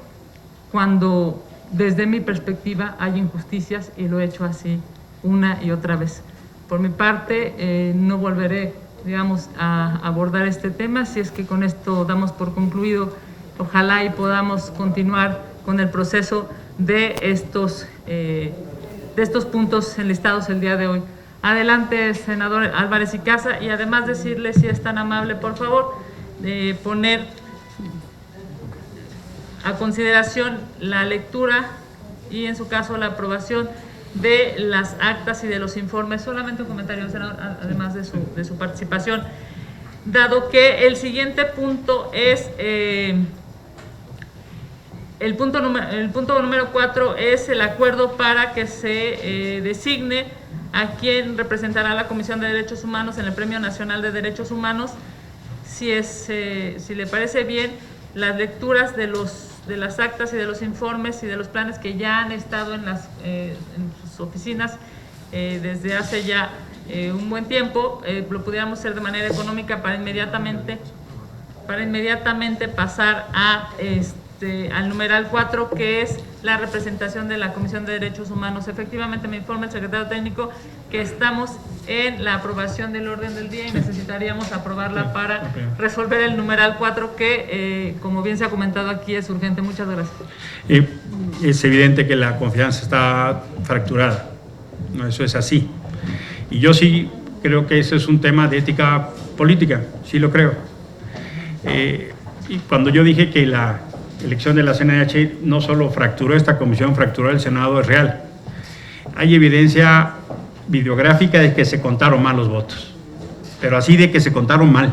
cuando desde mi perspectiva hay injusticias, y lo he hecho así una y otra vez. Por mi parte, no volveré, digamos, a abordar este tema. Si es que con esto damos por concluido, ojalá y podamos continuar con el proceso de estos puntos enlistados el día de hoy. Adelante, senador Álvarez y Casa, y además decirle, si es tan amable, por favor, poner a consideración la lectura y, en su caso, la aprobación de las actas y de los informes. Solamente un comentario, senador, además de su participación. Dado que el siguiente punto es, el punto número 4 es el acuerdo para que se designe a quien representará la Comisión de Derechos Humanos en el Premio Nacional de Derechos Humanos. Si le parece bien, las lecturas de las actas y de los informes y de los planes que ya han estado en sus oficinas desde hace ya un buen tiempo, lo pudiéramos hacer de manera económica para inmediatamente pasar al numeral 4, que es la representación de la Comisión de Derechos Humanos. Efectivamente, me informa el secretario técnico que estamos en la aprobación del orden del día y necesitaríamos aprobarla para resolver el numeral 4, que, como bien se ha comentado aquí, es urgente. Muchas gracias. Es evidente que la confianza está fracturada, ¿no? Eso es así. Y yo sí creo que ese es un tema de ética política, sí lo creo. Y cuando yo dije que la elección de la CNDH no solo fracturó esta comisión, fracturó el Senado, es real. Hay evidencia videográfica de que se contaron mal los votos, pero así de que se contaron mal.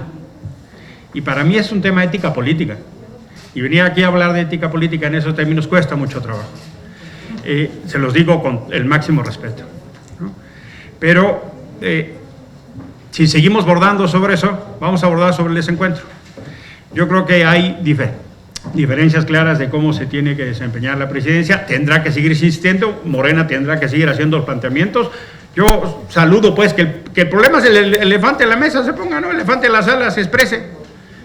Y para mí es un tema de ética política. Y venir aquí a hablar de ética política en esos términos cuesta mucho trabajo. Se los digo con el máximo respeto, ¿no? Pero si seguimos bordando sobre eso, vamos a abordar sobre el desencuentro. Yo creo que hay diferencias claras de cómo se tiene que desempeñar la presidencia. Tendrá que seguir insistiendo, Morena tendrá que seguir haciendo los planteamientos. Yo saludo pues que el problema es el elefante en la mesa, se ponga, ¿no? El elefante en la sala se exprese,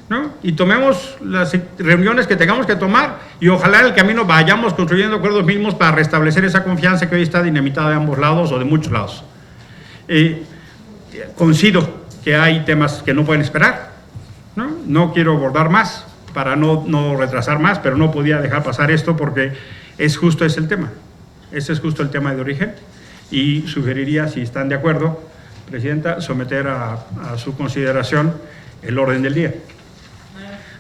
¿no? Y tomemos las reuniones que tengamos que tomar y ojalá en el camino vayamos construyendo acuerdos mínimos para restablecer esa confianza que hoy está dinamitada de ambos lados o de muchos lados. Coincido que hay temas que no pueden esperar, ¿no? No quiero abordar más para no retrasar más, pero no podía dejar pasar esto porque es el tema. Ese es justo el tema de origen y sugeriría, si están de acuerdo, Presidenta, someter a su consideración el orden del día.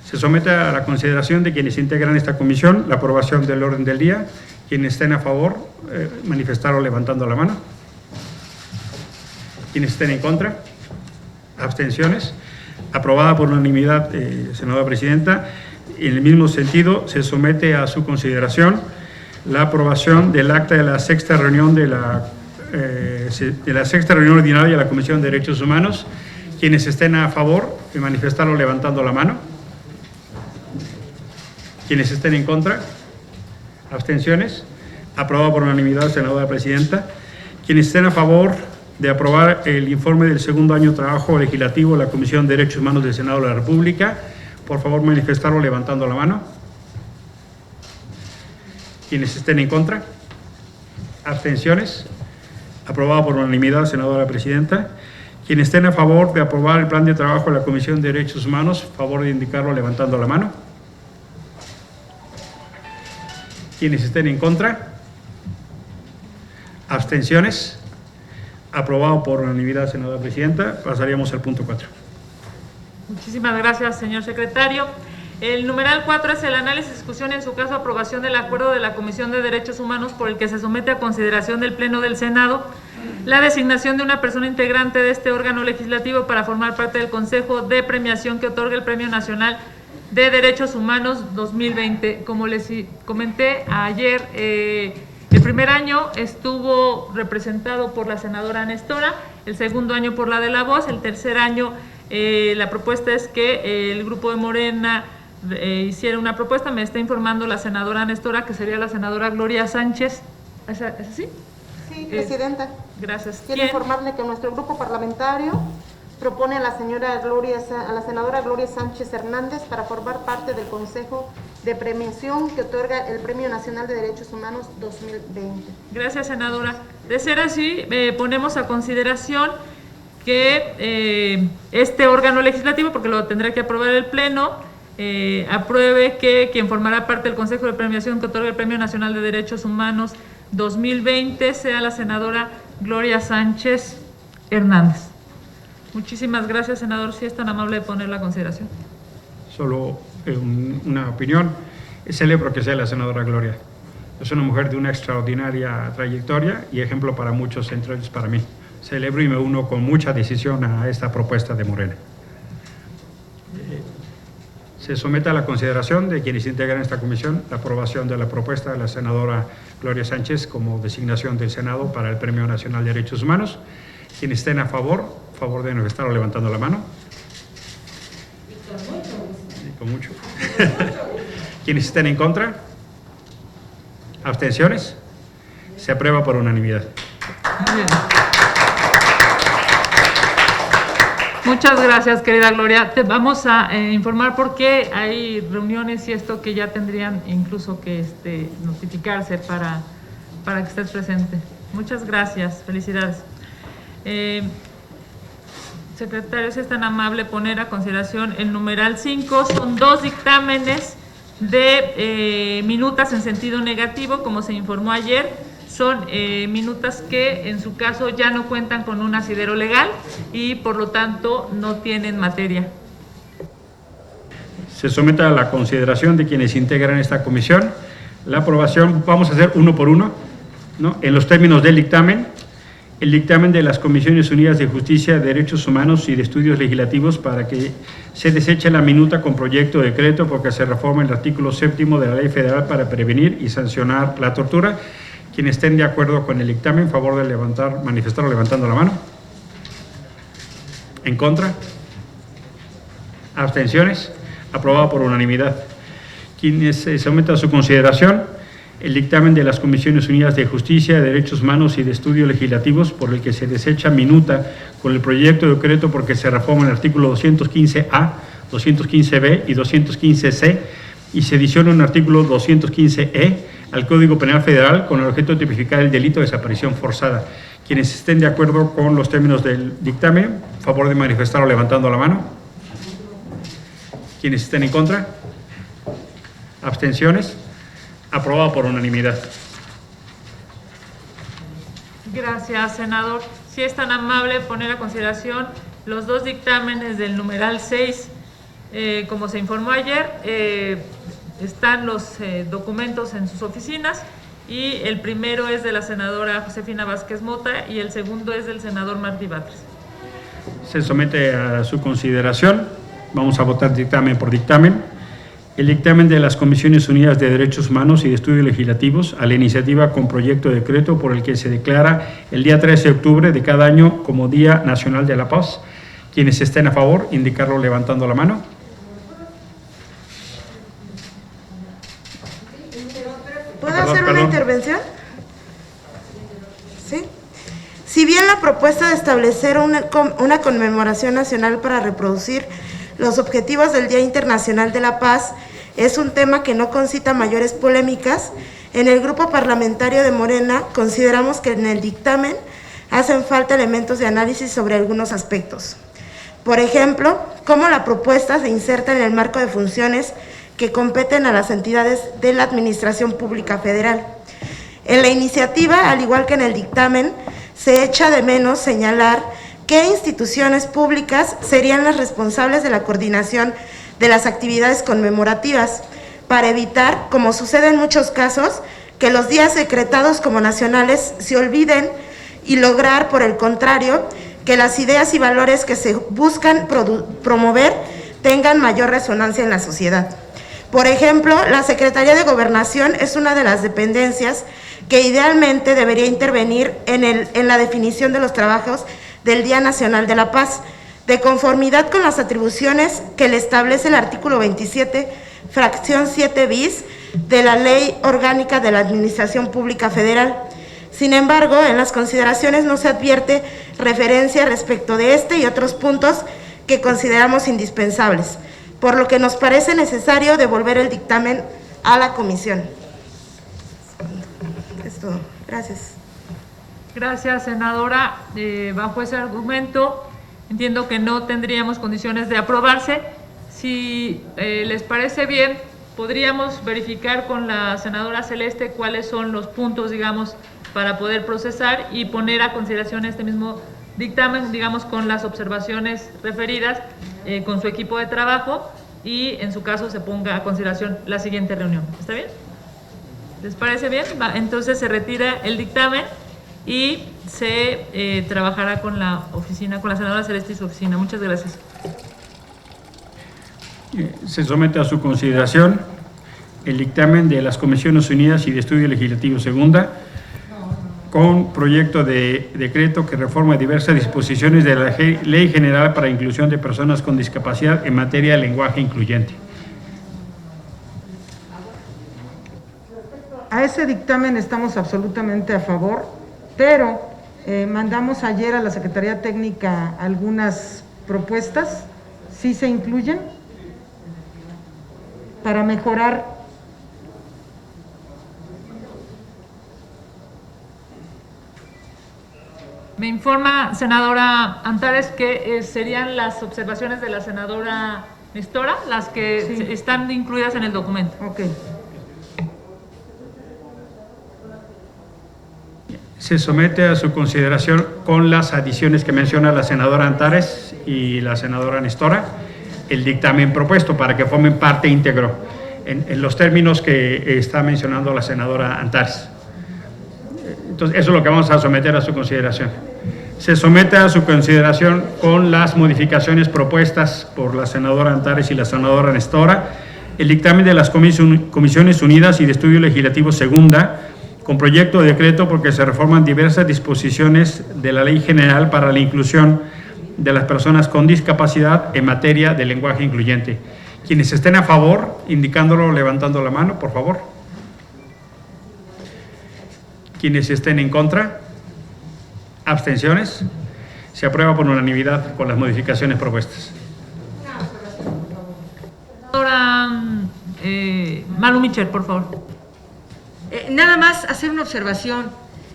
Se somete a la consideración de quienes integran esta comisión la aprobación del orden del día. Quienes estén a favor, manifestarlo levantando la mano. Quienes estén en contra, abstenciones. Aprobada por unanimidad, senadora Presidenta. En el mismo sentido, se somete a su consideración la aprobación del acta de la sexta reunión sexta reunión ordinaria de la Comisión de Derechos Humanos. Quienes estén a favor, manifestarlo levantando la mano. Quienes estén en contra, abstenciones. Aprobado por unanimidad, senadora Presidenta. Quienes estén a favor de aprobar el informe del segundo año de trabajo legislativo de la Comisión de Derechos Humanos del Senado de la República, por favor manifestarlo levantando la mano. Quienes estén en contra, abstenciones. Aprobado por unanimidad, senadora Presidenta. Quienes estén a favor de aprobar el plan de trabajo de la Comisión de Derechos Humanos, favor de indicarlo levantando la mano. Quienes estén en contra, abstenciones. Aprobado por unanimidad, senadora Presidenta. Pasaríamos al punto 4. Muchísimas gracias, señor secretario. El numeral 4 es el análisis, discusión y en su caso aprobación del acuerdo de la Comisión de Derechos Humanos por el que se somete a consideración del Pleno del Senado la designación de una persona integrante de este órgano legislativo para formar parte del Consejo de Premiación que otorga el Premio Nacional de Derechos Humanos 2020. Como les comenté ayer, el primer año estuvo representado por la senadora Nestora, el segundo año por la de La Voz, el tercer año la propuesta es que el grupo de Morena hiciera una propuesta. Me está informando la senadora Nestora que sería la senadora Gloria Sánchez. ¿Es así? Sí, Presidenta. Gracias. Quiero informarle que nuestro grupo parlamentario propone a la senadora Gloria Sánchez Hernández para formar parte del Consejo de Premiación que otorga el Premio Nacional de Derechos Humanos 2020. Gracias, senadora. De ser así, ponemos a consideración que este órgano legislativo, porque lo tendrá que aprobar el Pleno, apruebe que quien formará parte del Consejo de Premiación que otorga el Premio Nacional de Derechos Humanos 2020 sea la senadora Gloria Sánchez Hernández. Muchísimas gracias, senador. Si es tan amable de ponerla a consideración. Solo una opinión. Celebro que sea la senadora Gloria. Es una mujer de una extraordinaria trayectoria y ejemplo para muchos, entre ellos para mí. Celebro y me uno con mucha decisión a esta propuesta de Morena. Se somete a la consideración de quienes integran esta comisión la aprobación de la propuesta de la senadora Gloria Sánchez como designación del Senado para el Premio Nacional de Derechos Humanos. Quienes estén a favor de manifestarlo levantando la mano. Y con mucho. ¿Quiénes están en contra? ¿Abstenciones? Se aprueba por unanimidad. Muy bien. Muchas gracias, querida Gloria. Te vamos a informar por qué hay reuniones y esto que ya tendrían incluso que notificarse para que estés presente. Muchas gracias, felicidades. Secretario, si es tan amable poner a consideración el numeral 5, son 2 dictámenes de minutas en sentido negativo, como se informó ayer. Son minutas que en su caso ya no cuentan con un asidero legal y por lo tanto no tienen materia. Se somete a la consideración de quienes integran esta comisión la aprobación. Vamos a hacer uno por uno, ¿no? En los términos del dictamen, el dictamen de las Comisiones Unidas de Justicia, Derechos Humanos y de Estudios Legislativos para que se deseche la minuta con proyecto de decreto porque se reforma el artículo 7º de la Ley Federal para prevenir y sancionar la tortura. Quienes estén de acuerdo con el dictamen, favor de manifestarlo levantando la mano. ¿En contra? ¿Abstenciones? Aprobado por unanimidad. Quienes se someten a su consideración el dictamen de las Comisiones Unidas de Justicia, Derechos Humanos y de Estudios Legislativos por el que se desecha minuta con el proyecto de decreto porque se reforma el artículo 215A, 215B y 215C y se adiciona un artículo 215E al Código Penal Federal con el objeto de tipificar el delito de desaparición forzada. Quienes estén de acuerdo con los términos del dictamen, favor de manifestarlo levantando la mano. Quienes estén en contra. ¿Abstenciones? Aprobado por unanimidad. Gracias, senador. Si es tan amable poner a consideración los 2 dictámenes del numeral 6, como se informó ayer, están los documentos en sus oficinas y el primero es de la senadora Josefina Vázquez Mota y el segundo es del senador Martí Batres. Se somete a su consideración. Vamos a votar dictamen por dictamen. El dictamen de las Comisiones Unidas de Derechos Humanos y de Estudios Legislativos a la iniciativa con proyecto de decreto por el que se declara el día 13 de octubre de cada año como Día Nacional de la Paz. Quienes estén a favor, indicarlo levantando la mano. ¿Puedo hacer una intervención? ¿Sí? Si bien la propuesta de establecer una conmemoración nacional para reproducir los objetivos del Día Internacional de la Paz es un tema que no concita mayores polémicas, en el grupo parlamentario de Morena consideramos que en el dictamen hacen falta elementos de análisis sobre algunos aspectos. Por ejemplo, cómo la propuesta se inserta en el marco de funciones que competen a las entidades de la Administración Pública Federal. En la iniciativa, al igual que en el dictamen, se echa de menos señalar qué instituciones públicas serían las responsables de la coordinación de las actividades conmemorativas, para evitar, como sucede en muchos casos, que los días decretados como nacionales se olviden y lograr, por el contrario, que las ideas y valores que se buscan promover tengan mayor resonancia en la sociedad. Por ejemplo, la Secretaría de Gobernación es una de las dependencias que idealmente debería intervenir en la definición de los trabajos del Día Nacional de la Paz, de conformidad con las atribuciones que le establece el artículo 27, fracción 7 bis, de la Ley Orgánica de la Administración Pública Federal. Sin embargo, en las consideraciones no se advierte referencia respecto de este y otros puntos que consideramos indispensables, por lo que nos parece necesario devolver el dictamen a la comisión. Es todo. Gracias. Gracias, senadora. Bajo ese argumento, entiendo que no tendríamos condiciones de aprobarse. Si les parece bien, podríamos verificar con la senadora Celeste cuáles son los puntos, digamos, para poder procesar y poner a consideración este mismo dictamen, digamos, con las observaciones referidas con su equipo de trabajo y en su caso se ponga a consideración la siguiente reunión. ¿Está bien? ¿Les parece bien? Entonces se retira el dictamen y se trabajará con la oficina, con la senadora Celeste y su oficina. Muchas gracias. Se somete a su consideración el dictamen de las Comisiones Unidas y de Estudios Legislativos segunda, con proyecto de decreto que reforma diversas disposiciones de la Ley General para la Inclusión de Personas con Discapacidad en materia de lenguaje incluyente. a ese dictamen estamos absolutamente a favor, pero mandamos ayer a la Secretaría Técnica algunas propuestas, ¿sí se incluyen? Para mejorar. Me informa, senadora Antares, que serían las observaciones de la senadora Nestora las que Sí. están incluidas en el documento. Ok. Se somete a su consideración con las adiciones que menciona la senadora Antares y la senadora Nestora el dictamen propuesto para que formen parte íntegro en los términos que está mencionando la senadora Antares. Entonces, eso es lo que vamos a someter a su consideración. Se somete a su consideración con las modificaciones propuestas por la senadora Antares y la senadora Nestora el dictamen de las Comisiones Unidas y de Estudio Legislativo Segunda, con proyecto de decreto porque se reforman diversas disposiciones de la Ley General para la inclusión de las personas con discapacidad en materia de lenguaje incluyente. Quienes estén a favor, indicándolo levantando la mano, por favor. Quienes estén en contra, abstenciones, se aprueba por unanimidad con las modificaciones propuestas. Senadora Malu Michel, por favor. Nada más hacer una observación.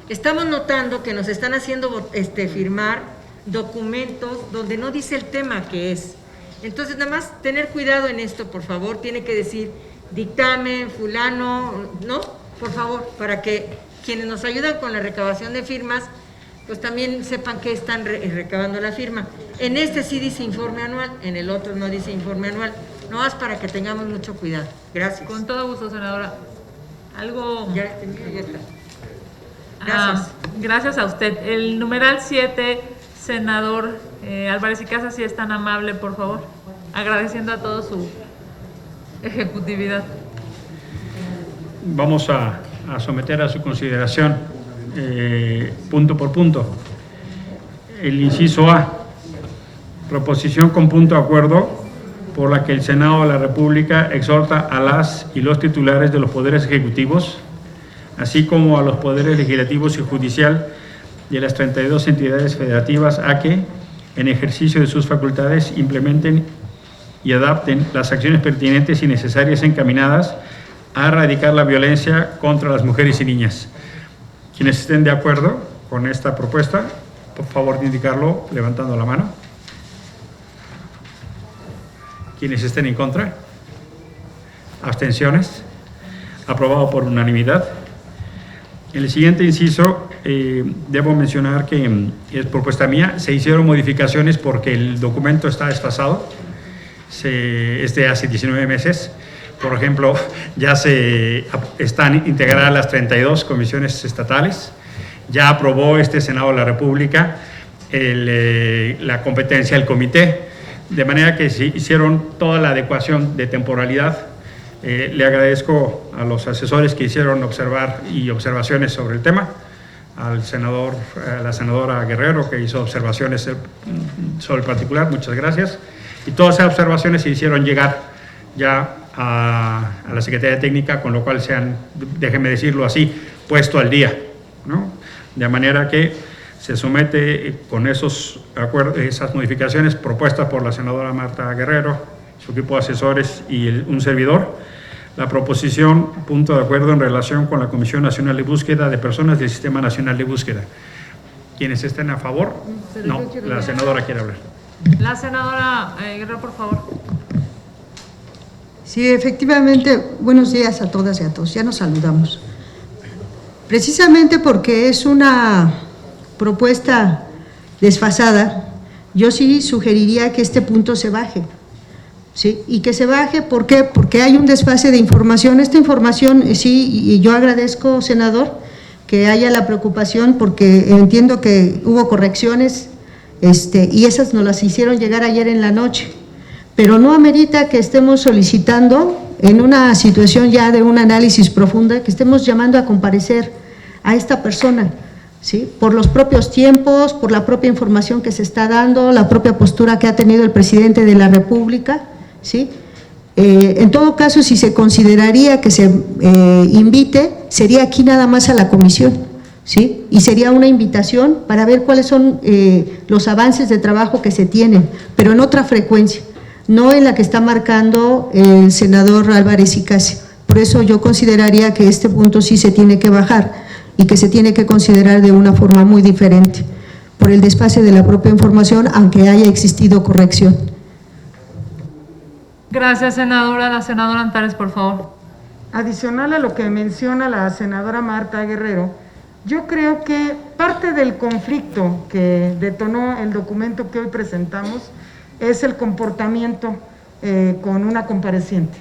Estamos notando que nos están haciendo firmar documentos donde no dice el tema que es. Entonces, nada más tener cuidado en esto, por favor. Tiene que decir dictamen, fulano, ¿no? Por favor, para que quienes nos ayudan con la recabación de firmas, pues también sepan que están recabando la firma. En este sí dice informe anual, en el otro no dice informe anual. No más para que tengamos mucho cuidado. Gracias. Con todo gusto, senadora. Algo. Ya está. Gracias. Gracias a usted. El numeral 7, senador Álvarez y Casas, si es tan amable, por favor. Agradeciendo a todos su ejecutividad. Vamos a someter a su consideración punto por punto. El inciso A, proposición con punto de acuerdo por la que el Senado de la República exhorta a las y los titulares de los poderes ejecutivos, así como a los poderes legislativos y judicial de las 32 entidades federativas a que, en ejercicio de sus facultades, implementen y adapten las acciones pertinentes y necesarias encaminadas a erradicar la violencia contra las mujeres y niñas. Quienes estén de acuerdo con esta propuesta, por favor de indicarlo levantando la mano. Quienes estén en contra, abstenciones, aprobado por unanimidad. En el siguiente inciso, debo mencionar que es propuesta mía, se hicieron modificaciones porque el documento está desfasado, es de hace 19 meses. Por ejemplo, ya están integradas las 32 comisiones estatales, ya aprobó este Senado de la República la competencia del comité, de manera que se hicieron toda la adecuación de temporalidad. Le agradezco a los asesores que hicieron observaciones sobre el tema, a la senadora Guerrero que hizo observaciones sobre el particular, muchas gracias, y todas esas observaciones se hicieron llegar ya a la Secretaría Técnica, con lo cual se han, déjenme decirlo así, puesto al día, ¿no? De manera que se somete con esas modificaciones propuestas por la senadora Marta Guerrero, su equipo de asesores y un servidor, la proposición punto de acuerdo en relación con la Comisión Nacional de Búsqueda de Personas del Sistema Nacional de Búsqueda. ¿Quiénes estén a favor? No, la senadora quiere hablar. La senadora Guerrero, por favor. Sí, efectivamente, buenos días a todas y a todos, ya nos saludamos. Precisamente porque es una propuesta desfasada, yo sí sugeriría que este punto se baje, ¿sí? Y que se baje, ¿por qué? Porque hay un desfase de información. Esta información, sí, y yo agradezco, senador, que haya la preocupación, porque entiendo que hubo correcciones, y esas nos las hicieron llegar ayer en la noche, pero no amerita que estemos solicitando, en una situación ya de un análisis profunda, que estemos llamando a comparecer a esta persona, ¿sí? Por los propios tiempos, por la propia información que se está dando, la propia postura que ha tenido el presidente de la República, ¿sí? En todo caso, si se consideraría que se invite, sería aquí nada más a la comisión, ¿sí? Y sería una invitación para ver cuáles son los avances de trabajo que se tienen, pero en otra frecuencia, no en la que está marcando el senador Álvarez y Casi. Por eso yo consideraría que este punto sí se tiene que bajar y que se tiene que considerar de una forma muy diferente, por el desfase de la propia información, aunque haya existido corrección. Gracias, senadora. La senadora Antares, por favor. Adicional a lo que menciona la senadora Marta Guerrero, yo creo que parte del conflicto que detonó el documento que hoy presentamos es el comportamiento con una compareciente.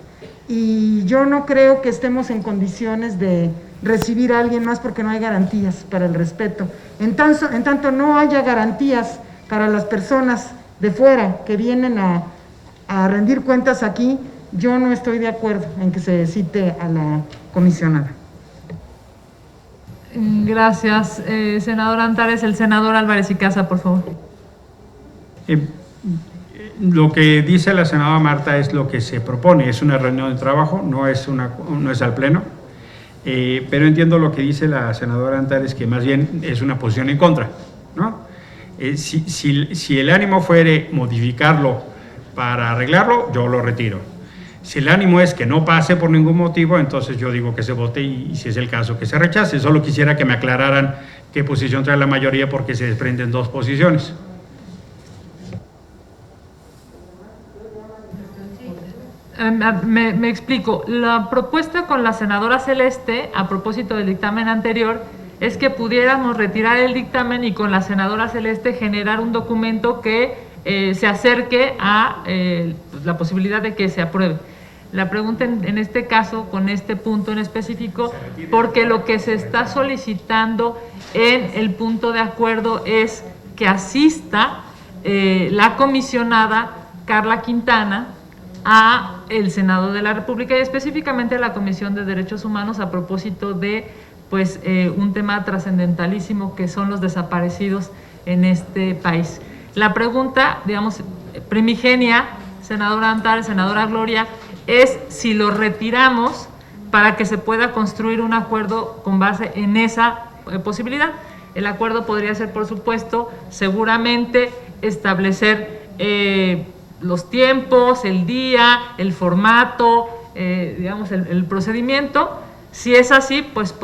Y yo no creo que estemos en condiciones de recibir a alguien más porque no hay garantías para el respeto. En tanto no haya garantías para las personas de fuera que vienen a rendir cuentas aquí, yo no estoy de acuerdo en que se cite a la comisionada. Gracias, senadora Antares. El senador Álvarez y Casa, por favor. Lo que dice la senadora Marta es lo que se propone, es una reunión de trabajo, no es al pleno, pero entiendo lo que dice la senadora Antares, que más bien es una posición en contra, ¿no? Si el ánimo fuere modificarlo para arreglarlo, yo lo retiro. Si el ánimo es que no pase por ningún motivo, entonces yo digo que se vote y si es el caso que se rechace. Solo quisiera que me aclararan qué posición trae la mayoría porque se desprenden dos posiciones. Me explico. La propuesta con la senadora Celeste, a propósito del dictamen anterior, es que pudiéramos retirar el dictamen y con la senadora Celeste generar un documento que se acerque a la posibilidad de que se apruebe. La pregunta en este caso, con este punto en específico, porque lo que se está solicitando en el punto de acuerdo es que asista la comisionada Carla Quintana a el Senado de la República y específicamente a la Comisión de Derechos Humanos a propósito de un tema trascendentalísimo que son los desaparecidos en este país. La pregunta, digamos, primigenia, senadora Antares, senadora Gloria, es si lo retiramos para que se pueda construir un acuerdo con base en esa posibilidad. El acuerdo podría ser, por supuesto, seguramente establecer los tiempos, el día, el formato, digamos, el procedimiento. Si es así, pues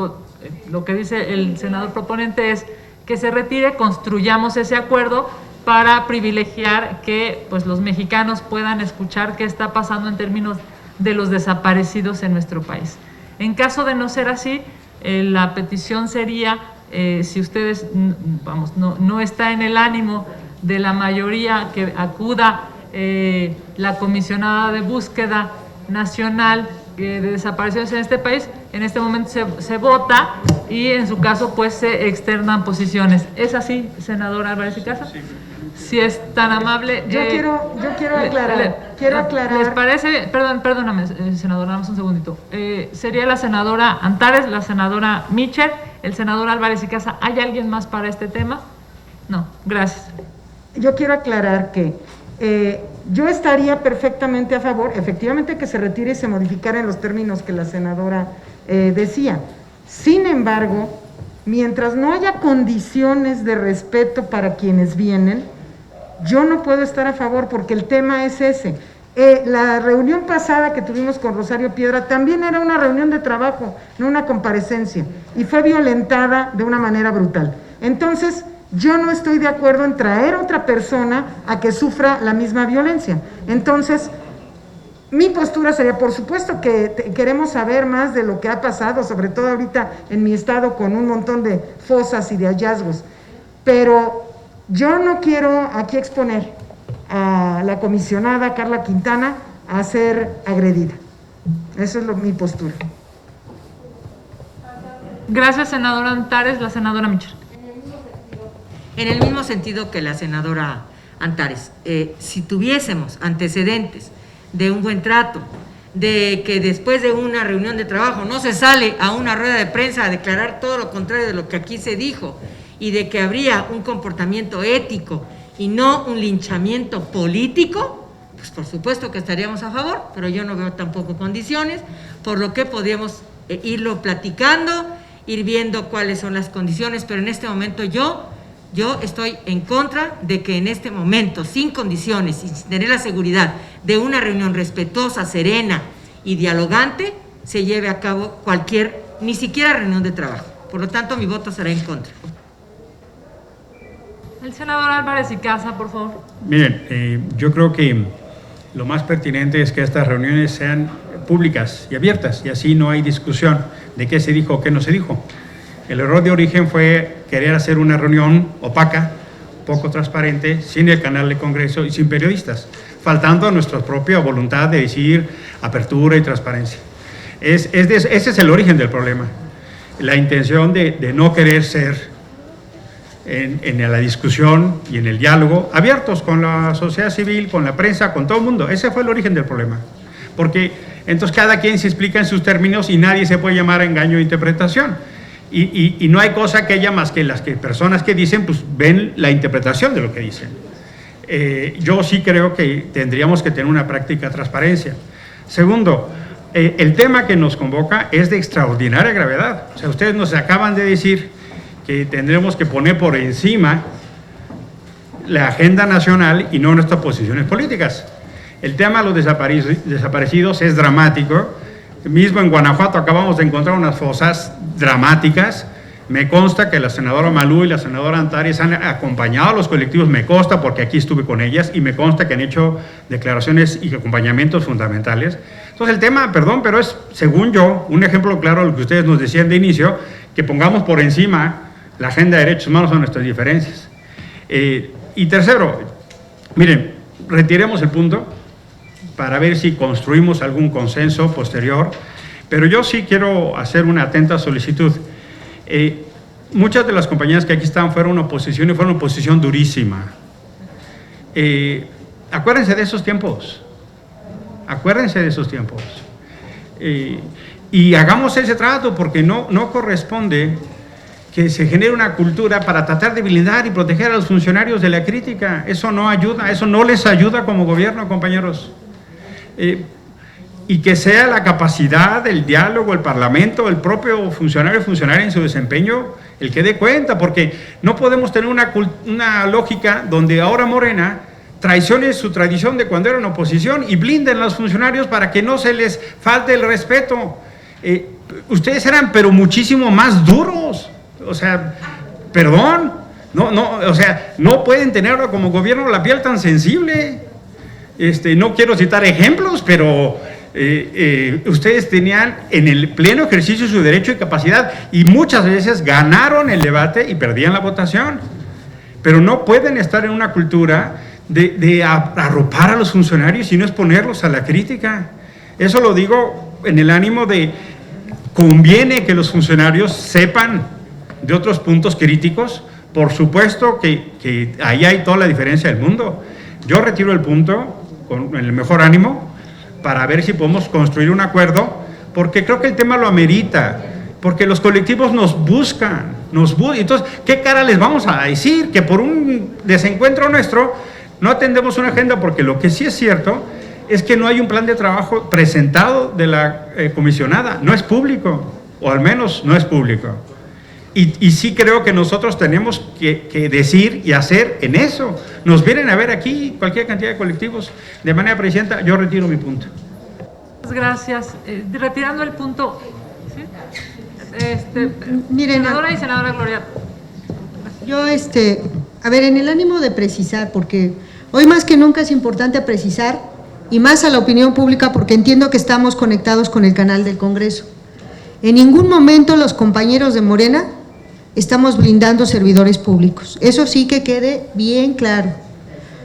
lo que dice el senador proponente es que se retire, construyamos ese acuerdo para privilegiar que pues, los mexicanos puedan escuchar qué está pasando en términos de los desaparecidos en nuestro país. En caso de no ser así, la petición sería, si ustedes, vamos, no está en el ánimo de la mayoría que acuda la comisionada de búsqueda nacional de desapariciones en este país, en este momento se vota y en su caso pues se externan posiciones. ¿Es así, senadora Álvarez y Casa? Sí. Si es tan amable. Yo quiero aclarar. ¿Les parece? Perdóname, senadora, dame un segundito. Sería la senadora Antares, la senadora Micher, el senador Álvarez y Casa. ¿Hay alguien más para este tema? No, gracias. Yo quiero aclarar que yo estaría perfectamente a favor, efectivamente, que se retire y se modificara en los términos que la senadora decía. Sin embargo, mientras no haya condiciones de respeto para quienes vienen, yo no puedo estar a favor porque el tema es ese. La reunión pasada que tuvimos con Rosario Piedra también era una reunión de trabajo, no una comparecencia, y fue violentada de una manera brutal. Entonces, yo no estoy de acuerdo en traer a otra persona a que sufra la misma violencia. Entonces, mi postura sería, por supuesto que queremos saber más de lo que ha pasado, sobre todo ahorita en mi estado con un montón de fosas y de hallazgos, pero yo no quiero aquí exponer a la comisionada Carla Quintana a ser agredida. Esa es mi postura. Gracias, senadora Antares. La senadora Micher. En el mismo sentido que la senadora Antares, si tuviésemos antecedentes de un buen trato, de que después de una reunión de trabajo no se sale a una rueda de prensa a declarar todo lo contrario de lo que aquí se dijo, y de que habría un comportamiento ético y no un linchamiento político, pues por supuesto que estaríamos a favor, pero yo no veo tampoco condiciones, por lo que podríamos irlo platicando, ir viendo cuáles son las condiciones, pero en este momento yo estoy en contra de que en este momento, sin condiciones, sin tener la seguridad de una reunión respetuosa, serena y dialogante, se lleve a cabo ni siquiera reunión de trabajo. Por lo tanto, mi voto será en contra. El senador Álvarez y Casa, por favor. Miren, yo creo que lo más pertinente es que estas reuniones sean públicas y abiertas, y así no hay discusión de qué se dijo o qué no se dijo. El error de origen fue querer hacer una reunión opaca, poco transparente, sin el canal de Congreso y sin periodistas, faltando a nuestra propia voluntad de decir apertura y transparencia. Ese es el origen del problema, la intención de no querer ser en la discusión y en el diálogo abiertos con la sociedad civil, con la prensa, con todo el mundo. Ese fue el origen del problema, porque entonces cada quien se explica en sus términos y nadie se puede llamar a engaño de interpretación. Y no hay cosa que haya más que las personas que dicen, pues ven la interpretación de lo que dicen. Yo sí creo que tendríamos que tener una práctica de transparencia. Segundo, el tema que nos convoca es de extraordinaria gravedad. O sea, ustedes nos acaban de decir que tendremos que poner por encima la agenda nacional y no nuestras posiciones políticas. El tema de los desaparecidos es dramático. Mismo en Guanajuato acabamos de encontrar unas fosas dramáticas. Me consta que la senadora Malú y la senadora Antares han acompañado a los colectivos, me consta porque aquí estuve con ellas, y me consta que han hecho declaraciones y acompañamientos fundamentales. Entonces el tema, perdón, pero es, según yo, un ejemplo claro de lo que ustedes nos decían de inicio, que pongamos por encima la agenda de derechos humanos a nuestras diferencias. Y tercero, miren, retiremos el punto para ver si construimos algún consenso posterior, pero yo sí quiero hacer una atenta solicitud. Muchas de las compañías que aquí están fueron una oposición y fueron una oposición durísima. Acuérdense de esos tiempos, y hagamos ese trato, porque no corresponde que se genere una cultura para tratar de blindar y proteger a los funcionarios de la crítica. Eso no ayuda, eso no les ayuda como gobierno, compañeros. Y que sea la capacidad del diálogo, el Parlamento, el propio funcionaria en su desempeño el que dé cuenta, porque no podemos tener una lógica donde ahora Morena traicione su tradición de cuando era en oposición y blinden a los funcionarios para que no se les falte el respeto. Ustedes eran pero muchísimo más duros, o sea, perdón, no pueden tener como gobierno la piel tan sensible. No quiero citar ejemplos, pero ustedes tenían en el pleno ejercicio su derecho y capacidad, y muchas veces ganaron el debate y perdían la votación, pero no pueden estar en una cultura de arropar a los funcionarios y no exponerlos a la crítica. Eso lo digo en el ánimo de conviene que los funcionarios sepan de otros puntos críticos. Por supuesto que ahí hay toda la diferencia del mundo. Yo retiro el punto con el mejor ánimo para ver si podemos construir un acuerdo, porque creo que el tema lo amerita, porque los colectivos nos buscan. Entonces, ¿qué cara les vamos a decir? Que por un desencuentro nuestro no atendemos una agenda, porque lo que sí es cierto es que no hay un plan de trabajo presentado de la comisionada, no es público, o al menos no es público. Y sí creo que nosotros tenemos que decir y hacer en eso. Nos vienen a ver aquí cualquier cantidad de colectivos. De manera, presidenta, yo retiro mi punto. Gracias. Retirando el punto, ¿sí? Miren, senadora y senadora Gloria. Yo, a ver, en el ánimo de precisar, porque hoy más que nunca es importante precisar, y más a la opinión pública, porque entiendo que estamos conectados con el canal del Congreso. En ningún momento los compañeros de Morena estamos blindando servidores públicos. Eso sí que quede bien claro,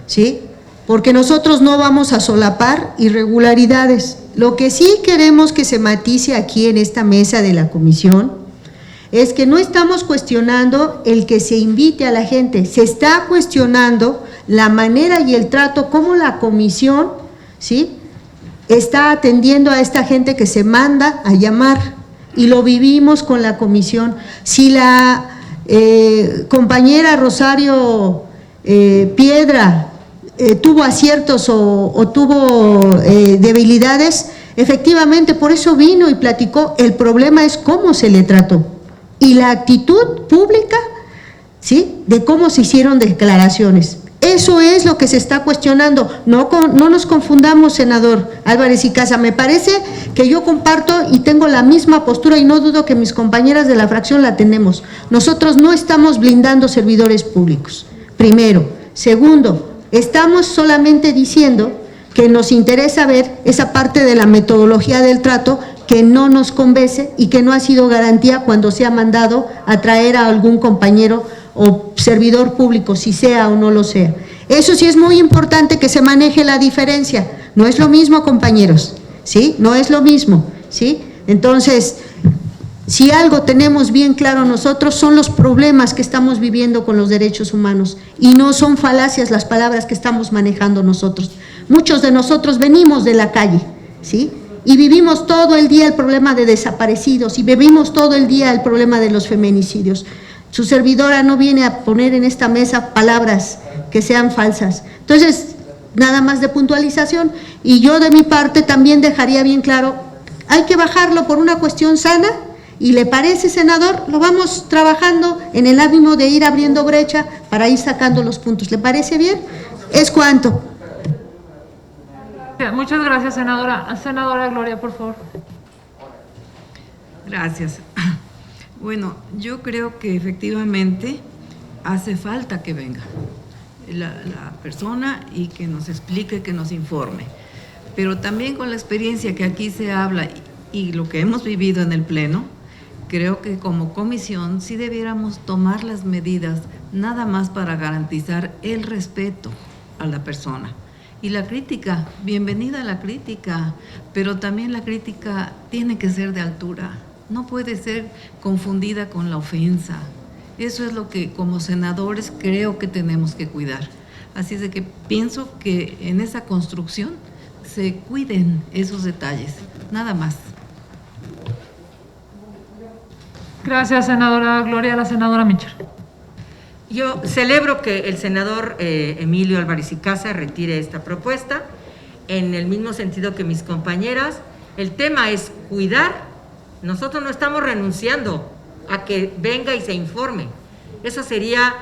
¿sí? Porque nosotros no vamos a solapar irregularidades. Lo que sí queremos que se matice aquí en esta mesa de la comisión es que no estamos cuestionando el que se invite a la gente, se está cuestionando la manera y el trato como la comisión, ¿sí?, está atendiendo a esta gente que se manda a llamar. Y lo vivimos con la comisión. Si la compañera Rosario Piedra tuvo aciertos o tuvo debilidades, efectivamente por eso vino y platicó. El problema es cómo se le trató y la actitud pública, ¿sí?, de cómo se hicieron declaraciones. Eso es lo que se está cuestionando. No nos confundamos, senador Álvarez y Casa. Me parece que yo comparto y tengo la misma postura y no dudo que mis compañeras de la fracción la tenemos. Nosotros no estamos blindando servidores públicos, primero. Segundo, estamos solamente diciendo que nos interesa ver esa parte de la metodología del trato que no nos convence y que no ha sido garantía cuando se ha mandado a traer a algún compañero o servidor público, si sea o no lo sea. Eso sí es muy importante que se maneje la diferencia. No es lo mismo, compañeros, ¿sí? No es lo mismo, ¿sí? Entonces, si algo tenemos bien claro nosotros son los problemas que estamos viviendo con los derechos humanos y no son falacias las palabras que estamos manejando nosotros. Muchos de nosotros venimos de la calle, ¿sí?, y vivimos todo el día el problema de desaparecidos y vivimos todo el día el problema de los feminicidios. Su servidora no viene a poner en esta mesa palabras que sean falsas. Entonces, nada más de puntualización, y yo de mi parte también dejaría bien claro, hay que bajarlo por una cuestión sana, y le parece, senador, lo vamos trabajando en el ánimo de ir abriendo brecha para ir sacando los puntos. ¿Le parece bien? Es cuanto. Muchas gracias, senadora. Senadora Gloria, por favor. Gracias. Bueno, yo creo que efectivamente hace falta que venga la persona y que nos explique, que nos informe. Pero también con la experiencia que aquí se habla y lo que hemos vivido en el Pleno, creo que como comisión sí debiéramos tomar las medidas nada más para garantizar el respeto a la persona. Y la crítica, bienvenida a la crítica, pero también la crítica tiene que ser de altura. No puede ser confundida con la ofensa. Eso es lo que como senadores creo que tenemos que cuidar. Así es de que pienso que en esa construcción se cuiden esos detalles, nada más. Gracias, senadora Gloria. La senadora Micher. Yo celebro que el senador Emilio Álvarez y Casa retire esta propuesta, en el mismo sentido que mis compañeras. El tema es cuidar. Nosotros no estamos renunciando a que venga y se informe. Eso sería,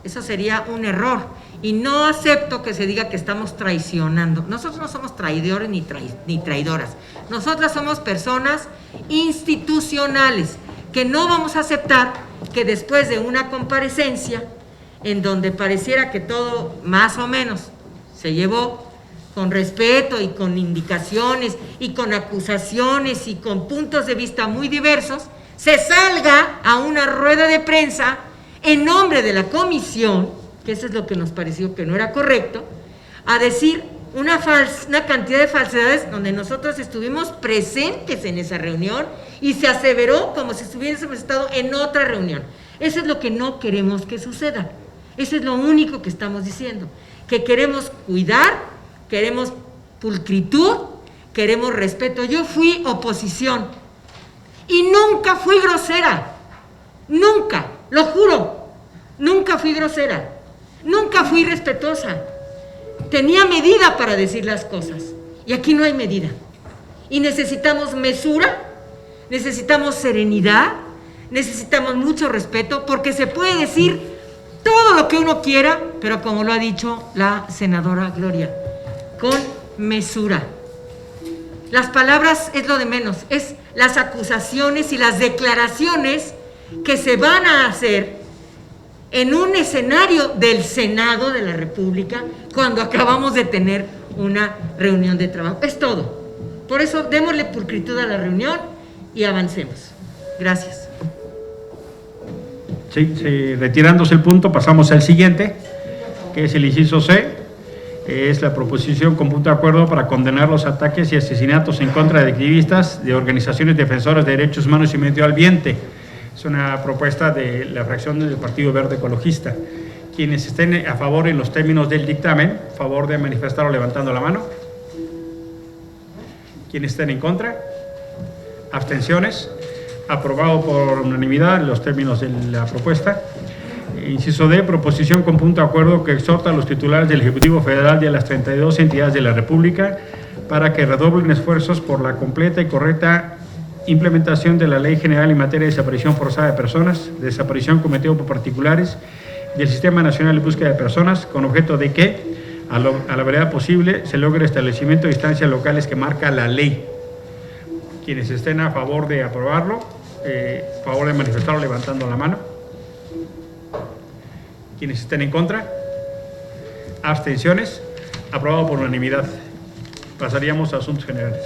eso sería un error. Y no acepto que se diga que estamos traicionando. Nosotros no somos traidores ni traidoras. Nosotras somos personas institucionales que no vamos a aceptar que después de una comparecencia en donde pareciera que todo más o menos se llevó con respeto y con indicaciones y con acusaciones y con puntos de vista muy diversos, se salga a una rueda de prensa en nombre de la comisión, que eso es lo que nos pareció que no era correcto, a decir una cantidad de falsedades donde nosotros estuvimos presentes en esa reunión y se aseveró como si estuviésemos estado en otra reunión. Eso es lo que no queremos que suceda. Eso es lo único que estamos diciendo, que queremos cuidar, queremos pulcritud, queremos respeto. Yo fui oposición y nunca fui grosera, nunca, lo juro, nunca fui grosera, nunca fui irrespetuosa. Tenía medida para decir las cosas y aquí no hay medida. Y necesitamos mesura, necesitamos serenidad, necesitamos mucho respeto, porque se puede decir todo lo que uno quiera, pero como lo ha dicho la senadora Gloria, con mesura. Las palabras es lo de menos, es las acusaciones y las declaraciones que se van a hacer en un escenario del Senado de la República cuando acabamos de tener una reunión de trabajo. Es todo. Por eso démosle pulcritud a la reunión y avancemos. Gracias. Sí, retirándose el punto, pasamos al siguiente, que es el inciso C. Es la proposición con punto de acuerdo para condenar los ataques y asesinatos en contra de activistas de organizaciones defensoras de derechos humanos y medio ambiente. Es una propuesta de la fracción del Partido Verde Ecologista. Quienes estén a favor en los términos del dictamen, favor de manifestarlo levantando la mano. Quienes estén en contra, abstenciones. Aprobado por unanimidad en los términos de la propuesta. Inciso D, proposición con punto de acuerdo que exhorta a los titulares del Ejecutivo Federal y a las 32 entidades de la República para que redoblen esfuerzos por la completa y correcta implementación de la Ley General en materia de desaparición forzada de personas, desaparición cometida por particulares y el Sistema Nacional de Búsqueda de Personas, con objeto de que, a la brevedad posible, se logre el establecimiento de instancias locales que marca la ley. Quienes estén a favor de aprobarlo, favor de manifestarlo levantando la mano. Quienes estén en contra, abstenciones, aprobado por unanimidad. Pasaríamos a asuntos generales.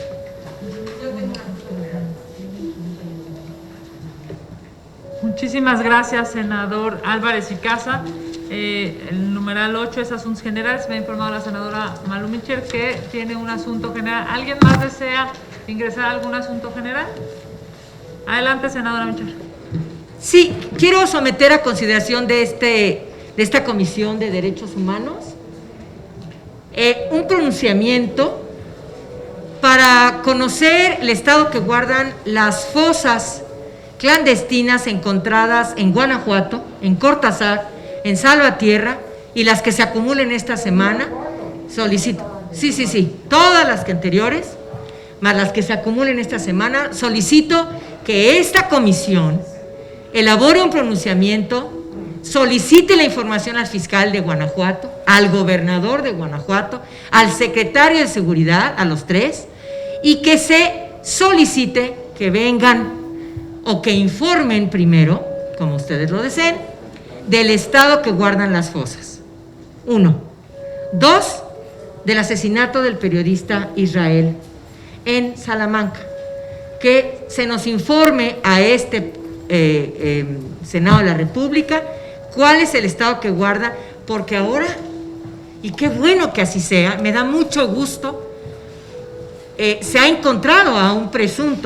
Muchísimas gracias, senador Álvarez y Casa. El numeral 8 es asuntos generales. Me ha informado la senadora Malú Micher que tiene un asunto general. ¿Alguien más desea ingresar a algún asunto general? Adelante, senadora Micher. Sí, quiero someter a consideración de esta Comisión de Derechos Humanos un pronunciamiento para conocer el estado que guardan las fosas clandestinas encontradas en Guanajuato, en Cortázar, en Salvatierra, y las que se acumulen esta semana. Solicito, todas las que anteriores, más las que se acumulen esta semana, solicito que esta comisión elabore un pronunciamiento, solicite la información al fiscal de Guanajuato, al gobernador de Guanajuato, al secretario de Seguridad, a los tres, y que se solicite que vengan o que informen primero, como ustedes lo deseen, del estado que guardan las fosas. 1. 2, del asesinato del periodista Israel en Salamanca. Que se nos informe a este Senado de la República cuál es el estado que guarda, porque ahora, y qué bueno que así sea, me da mucho gusto, se ha encontrado a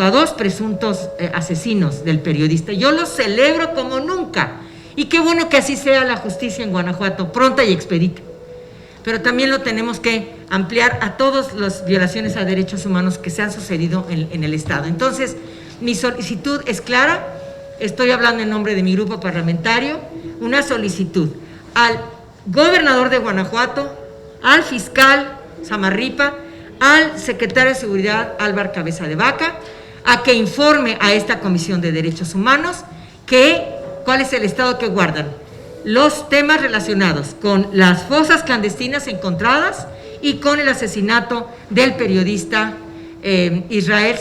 dos presuntos asesinos del periodista. Yo los celebro como nunca, y qué bueno que así sea la justicia en Guanajuato, pronta y expedita. Pero también lo tenemos que ampliar a todas las violaciones a derechos humanos que se han sucedido en el Estado. Entonces, mi solicitud es clara, estoy hablando en nombre de mi grupo parlamentario, una solicitud al gobernador de Guanajuato, al fiscal Samarripa, al secretario de Seguridad Álvaro Cabeza de Vaca, a que informe a esta Comisión de Derechos Humanos cuál es el estado que guardan los temas relacionados con las fosas clandestinas encontradas y con el asesinato del periodista Israel,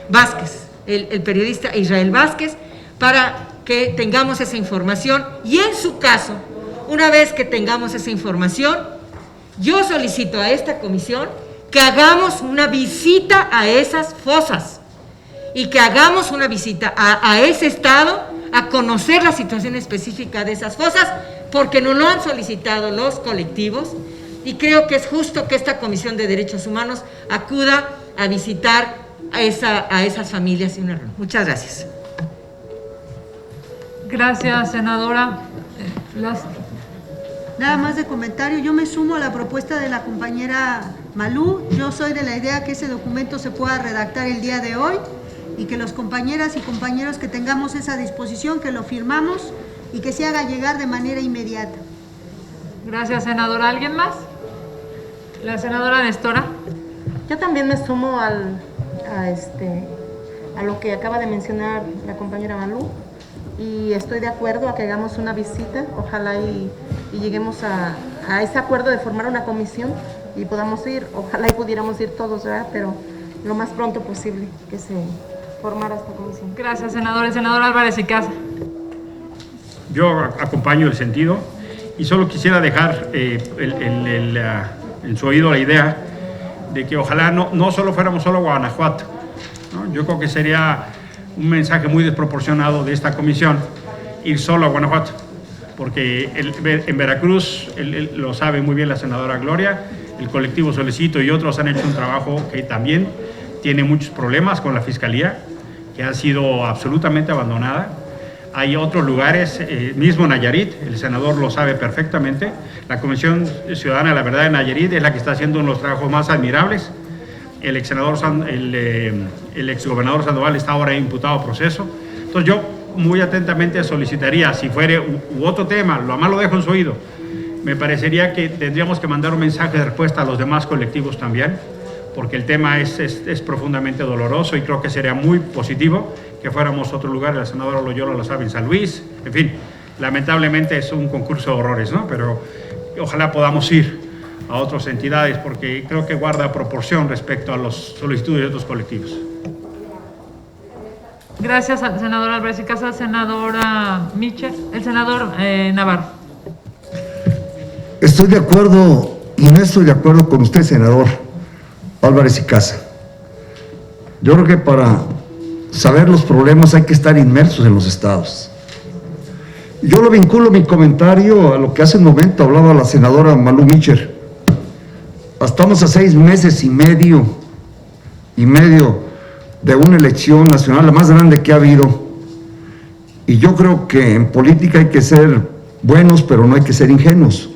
Vázquez, el periodista Israel Vázquez, para que tengamos esa información. Y en su caso, una vez que tengamos esa información, yo solicito a esta comisión que hagamos una visita a esas fosas y que hagamos una visita a ese estado, a conocer la situación específica de esas fosas, porque nos lo han solicitado los colectivos, y creo que es justo que esta Comisión de Derechos Humanos acuda a visitar a esas familias. Muchas gracias. Gracias, senadora. Nada más de comentario, yo me sumo a la propuesta de la compañera Malú. Yo soy de la idea que ese documento se pueda redactar el día de hoy y que los compañeras y compañeros que tengamos esa disposición, que lo firmamos y que se haga llegar de manera inmediata. Gracias, senadora. ¿Alguien más? La senadora Nestora. Yo también me sumo a lo que acaba de mencionar la compañera Malú, y estoy de acuerdo a que hagamos una visita, ojalá y lleguemos a ese acuerdo de formar una comisión y podamos ir, ojalá y pudiéramos ir todos, ¿verdad? Pero lo más pronto posible que se formara esta comisión. Gracias, senador. El senador Álvarez y Casa. Yo acompaño el sentido y solo quisiera dejar en su oído la idea de que ojalá no solo fuéramos solo a Guanajuato, ¿no? Yo creo que sería un mensaje muy desproporcionado de esta comisión ir solo a Guanajuato, porque en Veracruz, lo sabe muy bien la senadora Gloria, el colectivo Solicito y otros han hecho un trabajo que también tiene muchos problemas con la Fiscalía, que ha sido absolutamente abandonada. Hay otros lugares, mismo Nayarit, el senador lo sabe perfectamente, la Comisión Ciudadana de la Verdad de Nayarit es la que está haciendo uno de los trabajos más admirables. El exgobernador Sandoval está ahora imputado a proceso. Entonces yo muy atentamente solicitaría, si fuere u otro tema, lo más lo dejo en su oído, me parecería que tendríamos que mandar un mensaje de respuesta a los demás colectivos también, porque el tema es profundamente doloroso y creo que sería muy positivo que fuéramos a otro lugar. La senadora Loyola lo sabe, en San Luis, en fin, lamentablemente es un concurso de horrores, ¿no? Pero ojalá podamos ir a otras entidades porque creo que guarda proporción respecto a las solicitudes de otros colectivos. Gracias, senador Álvarez y Casas. Senadora Michel, el senador Navarro. Estoy de acuerdo y no estoy de acuerdo con usted, senador Álvarez y Casa. Yo creo que para saber los problemas hay que estar inmersos en los estados. Yo lo vinculo mi comentario a lo que hace un momento hablaba la senadora Malú Micher. Estamos a 6 meses y medio de una elección nacional, la más grande que ha habido. Y yo creo que en política hay que ser buenos, pero no hay que ser ingenuos.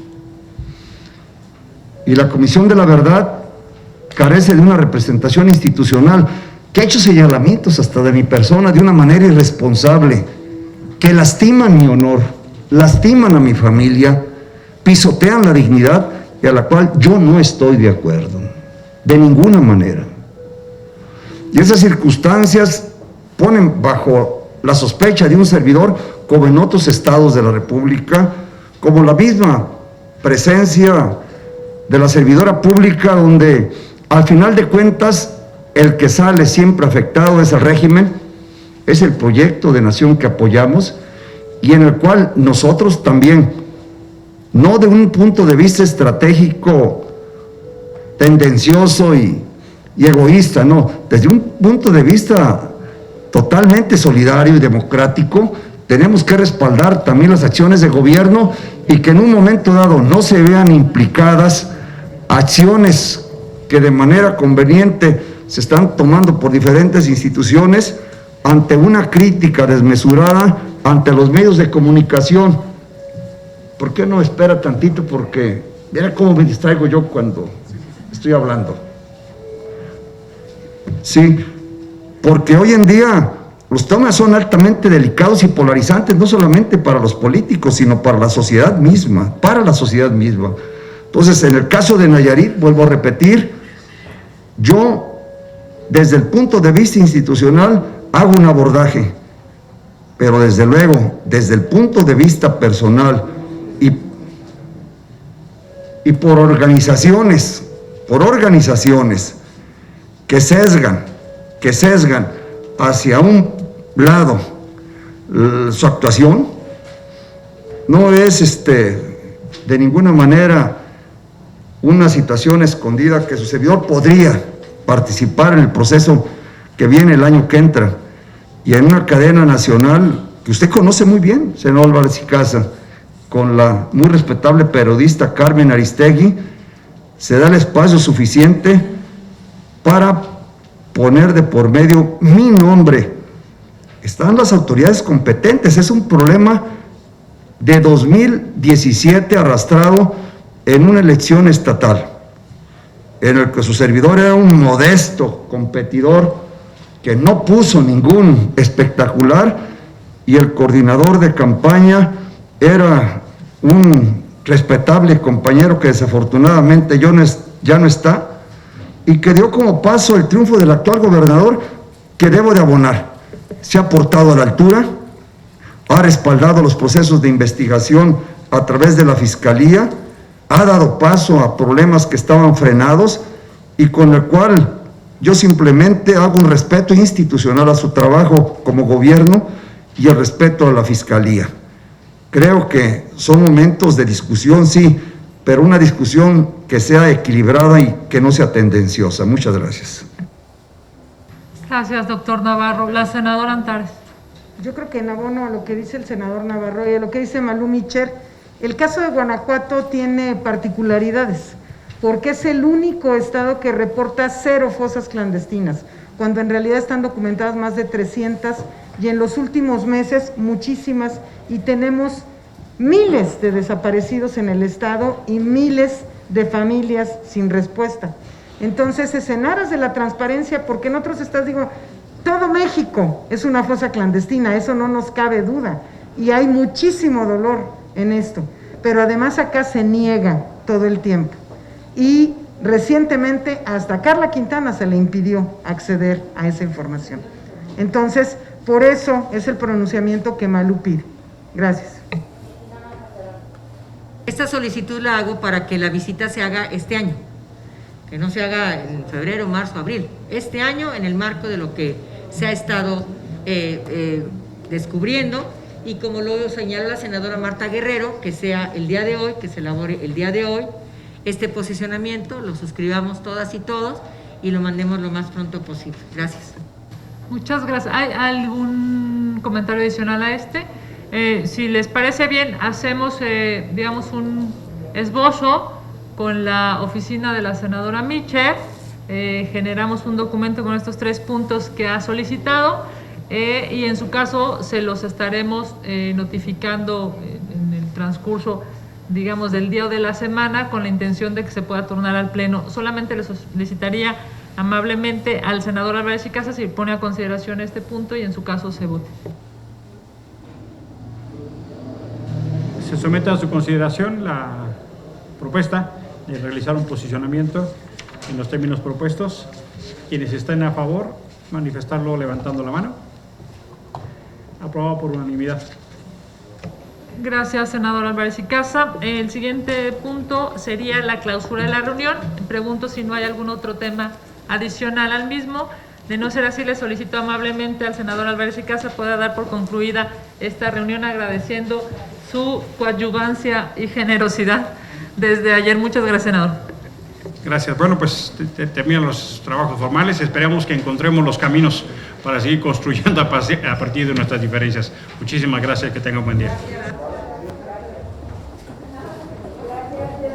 Y la Comisión de la Verdad carece de una representación institucional que ha hecho señalamientos hasta de mi persona de una manera irresponsable, que lastiman mi honor, lastiman a mi familia, pisotean la dignidad y a la cual yo no estoy de acuerdo, de ninguna manera. Y esas circunstancias ponen bajo la sospecha de un servidor, como en otros estados de la República, como la misma presencia de la servidora pública, donde al final de cuentas el que sale siempre afectado es el régimen, es el proyecto de nación que apoyamos y en el cual nosotros también, no de un punto de vista estratégico tendencioso y egoísta, no, desde un punto de vista totalmente solidario y democrático, tenemos que respaldar también las acciones de gobierno y que en un momento dado no se vean implicadas acciones que de manera conveniente se están tomando por diferentes instituciones ante una crítica desmesurada ante los medios de comunicación. ¿Por qué no espera tantito? Porque mira cómo me distraigo yo cuando estoy hablando. Sí, porque hoy en día los temas son altamente delicados y polarizantes, no solamente para los políticos, sino para la sociedad misma, Entonces, en el caso de Nayarit, vuelvo a repetir, yo, desde el punto de vista institucional, hago un abordaje, pero desde luego, desde el punto de vista personal y por organizaciones que sesgan hacia un lado su actuación, no es de ninguna manera una situación escondida que su servidor podría participar en el proceso que viene el año que entra y en una cadena nacional que usted conoce muy bien, senador Álvarez y Casa, con la muy respetable periodista Carmen Aristegui, se da el espacio suficiente para poner de por medio mi nombre. Están las autoridades competentes, es un problema de 2017 arrastrado en una elección estatal, en el que su servidor era un modesto competidor que no puso ningún espectacular y el coordinador de campaña era un respetable compañero que desafortunadamente ya no está y que dio como paso el triunfo del actual gobernador, que debo de abonar. Se ha portado a la altura, ha respaldado los procesos de investigación a través de la Fiscalía, ha dado paso a problemas que estaban frenados y con el cual yo simplemente hago un respeto institucional a su trabajo como gobierno y el respeto a la Fiscalía. Creo que son momentos de discusión, sí, pero una discusión que sea equilibrada y que no sea tendenciosa. Muchas gracias. Gracias, doctor Navarro. La senadora Antares. Yo creo que en abono a lo que dice el senador Navarro y a lo que dice Malú Micher, el caso de Guanajuato tiene particularidades, porque es el único estado que reporta 0 fosas clandestinas, cuando en realidad están documentadas más de 300 y en los últimos meses muchísimas, y tenemos miles de desaparecidos en el estado y miles de familias sin respuesta. Entonces, es en aras de la transparencia, porque en otros estados, Todo México es una fosa clandestina, eso no nos cabe duda, y hay muchísimo dolor en esto, pero además acá se niega todo el tiempo. Y recientemente hasta Carla Quintana se le impidió acceder a esa información. Entonces, por eso es el pronunciamiento que Malú pide. Gracias. Esta solicitud la hago para que la visita se haga este año, que no se haga en febrero, marzo, abril. Este año, en el marco de lo que se ha estado descubriendo, y como lo señala la senadora Marta Guerrero, que sea el día de hoy, que se elabore el día de hoy, este posicionamiento, lo suscribamos todas y todos y lo mandemos lo más pronto posible. Gracias. Muchas gracias. ¿Hay algún comentario adicional a este? Si les parece bien, hacemos, digamos, un esbozo con la oficina de la senadora Micher, generamos un documento con estos 3 puntos que ha solicitado y en su caso se los estaremos notificando en el transcurso, digamos, del día o de la semana, con la intención de que se pueda turnar al Pleno. Solamente les solicitaría amablemente al senador Álvarez y Casas si pone a consideración este punto y en su caso se vote. Se somete a su consideración la propuesta de realizar un posicionamiento en los términos propuestos. Quienes estén a favor, manifestarlo levantando la mano. Aprobado por unanimidad. Gracias, senador Álvarez y Casa. El siguiente punto sería la clausura de la reunión. Pregunto si no hay algún otro tema adicional al mismo. De no ser así, le solicito amablemente al senador Álvarez y Casa pueda dar por concluida esta reunión, agradeciendo su coadyuvancia y generosidad desde ayer. Muchas gracias, senador. Gracias. Bueno, pues terminan los trabajos formales. Esperamos que encontremos los caminos para seguir construyendo a partir de nuestras diferencias. Muchísimas gracias. Que tengan un buen día.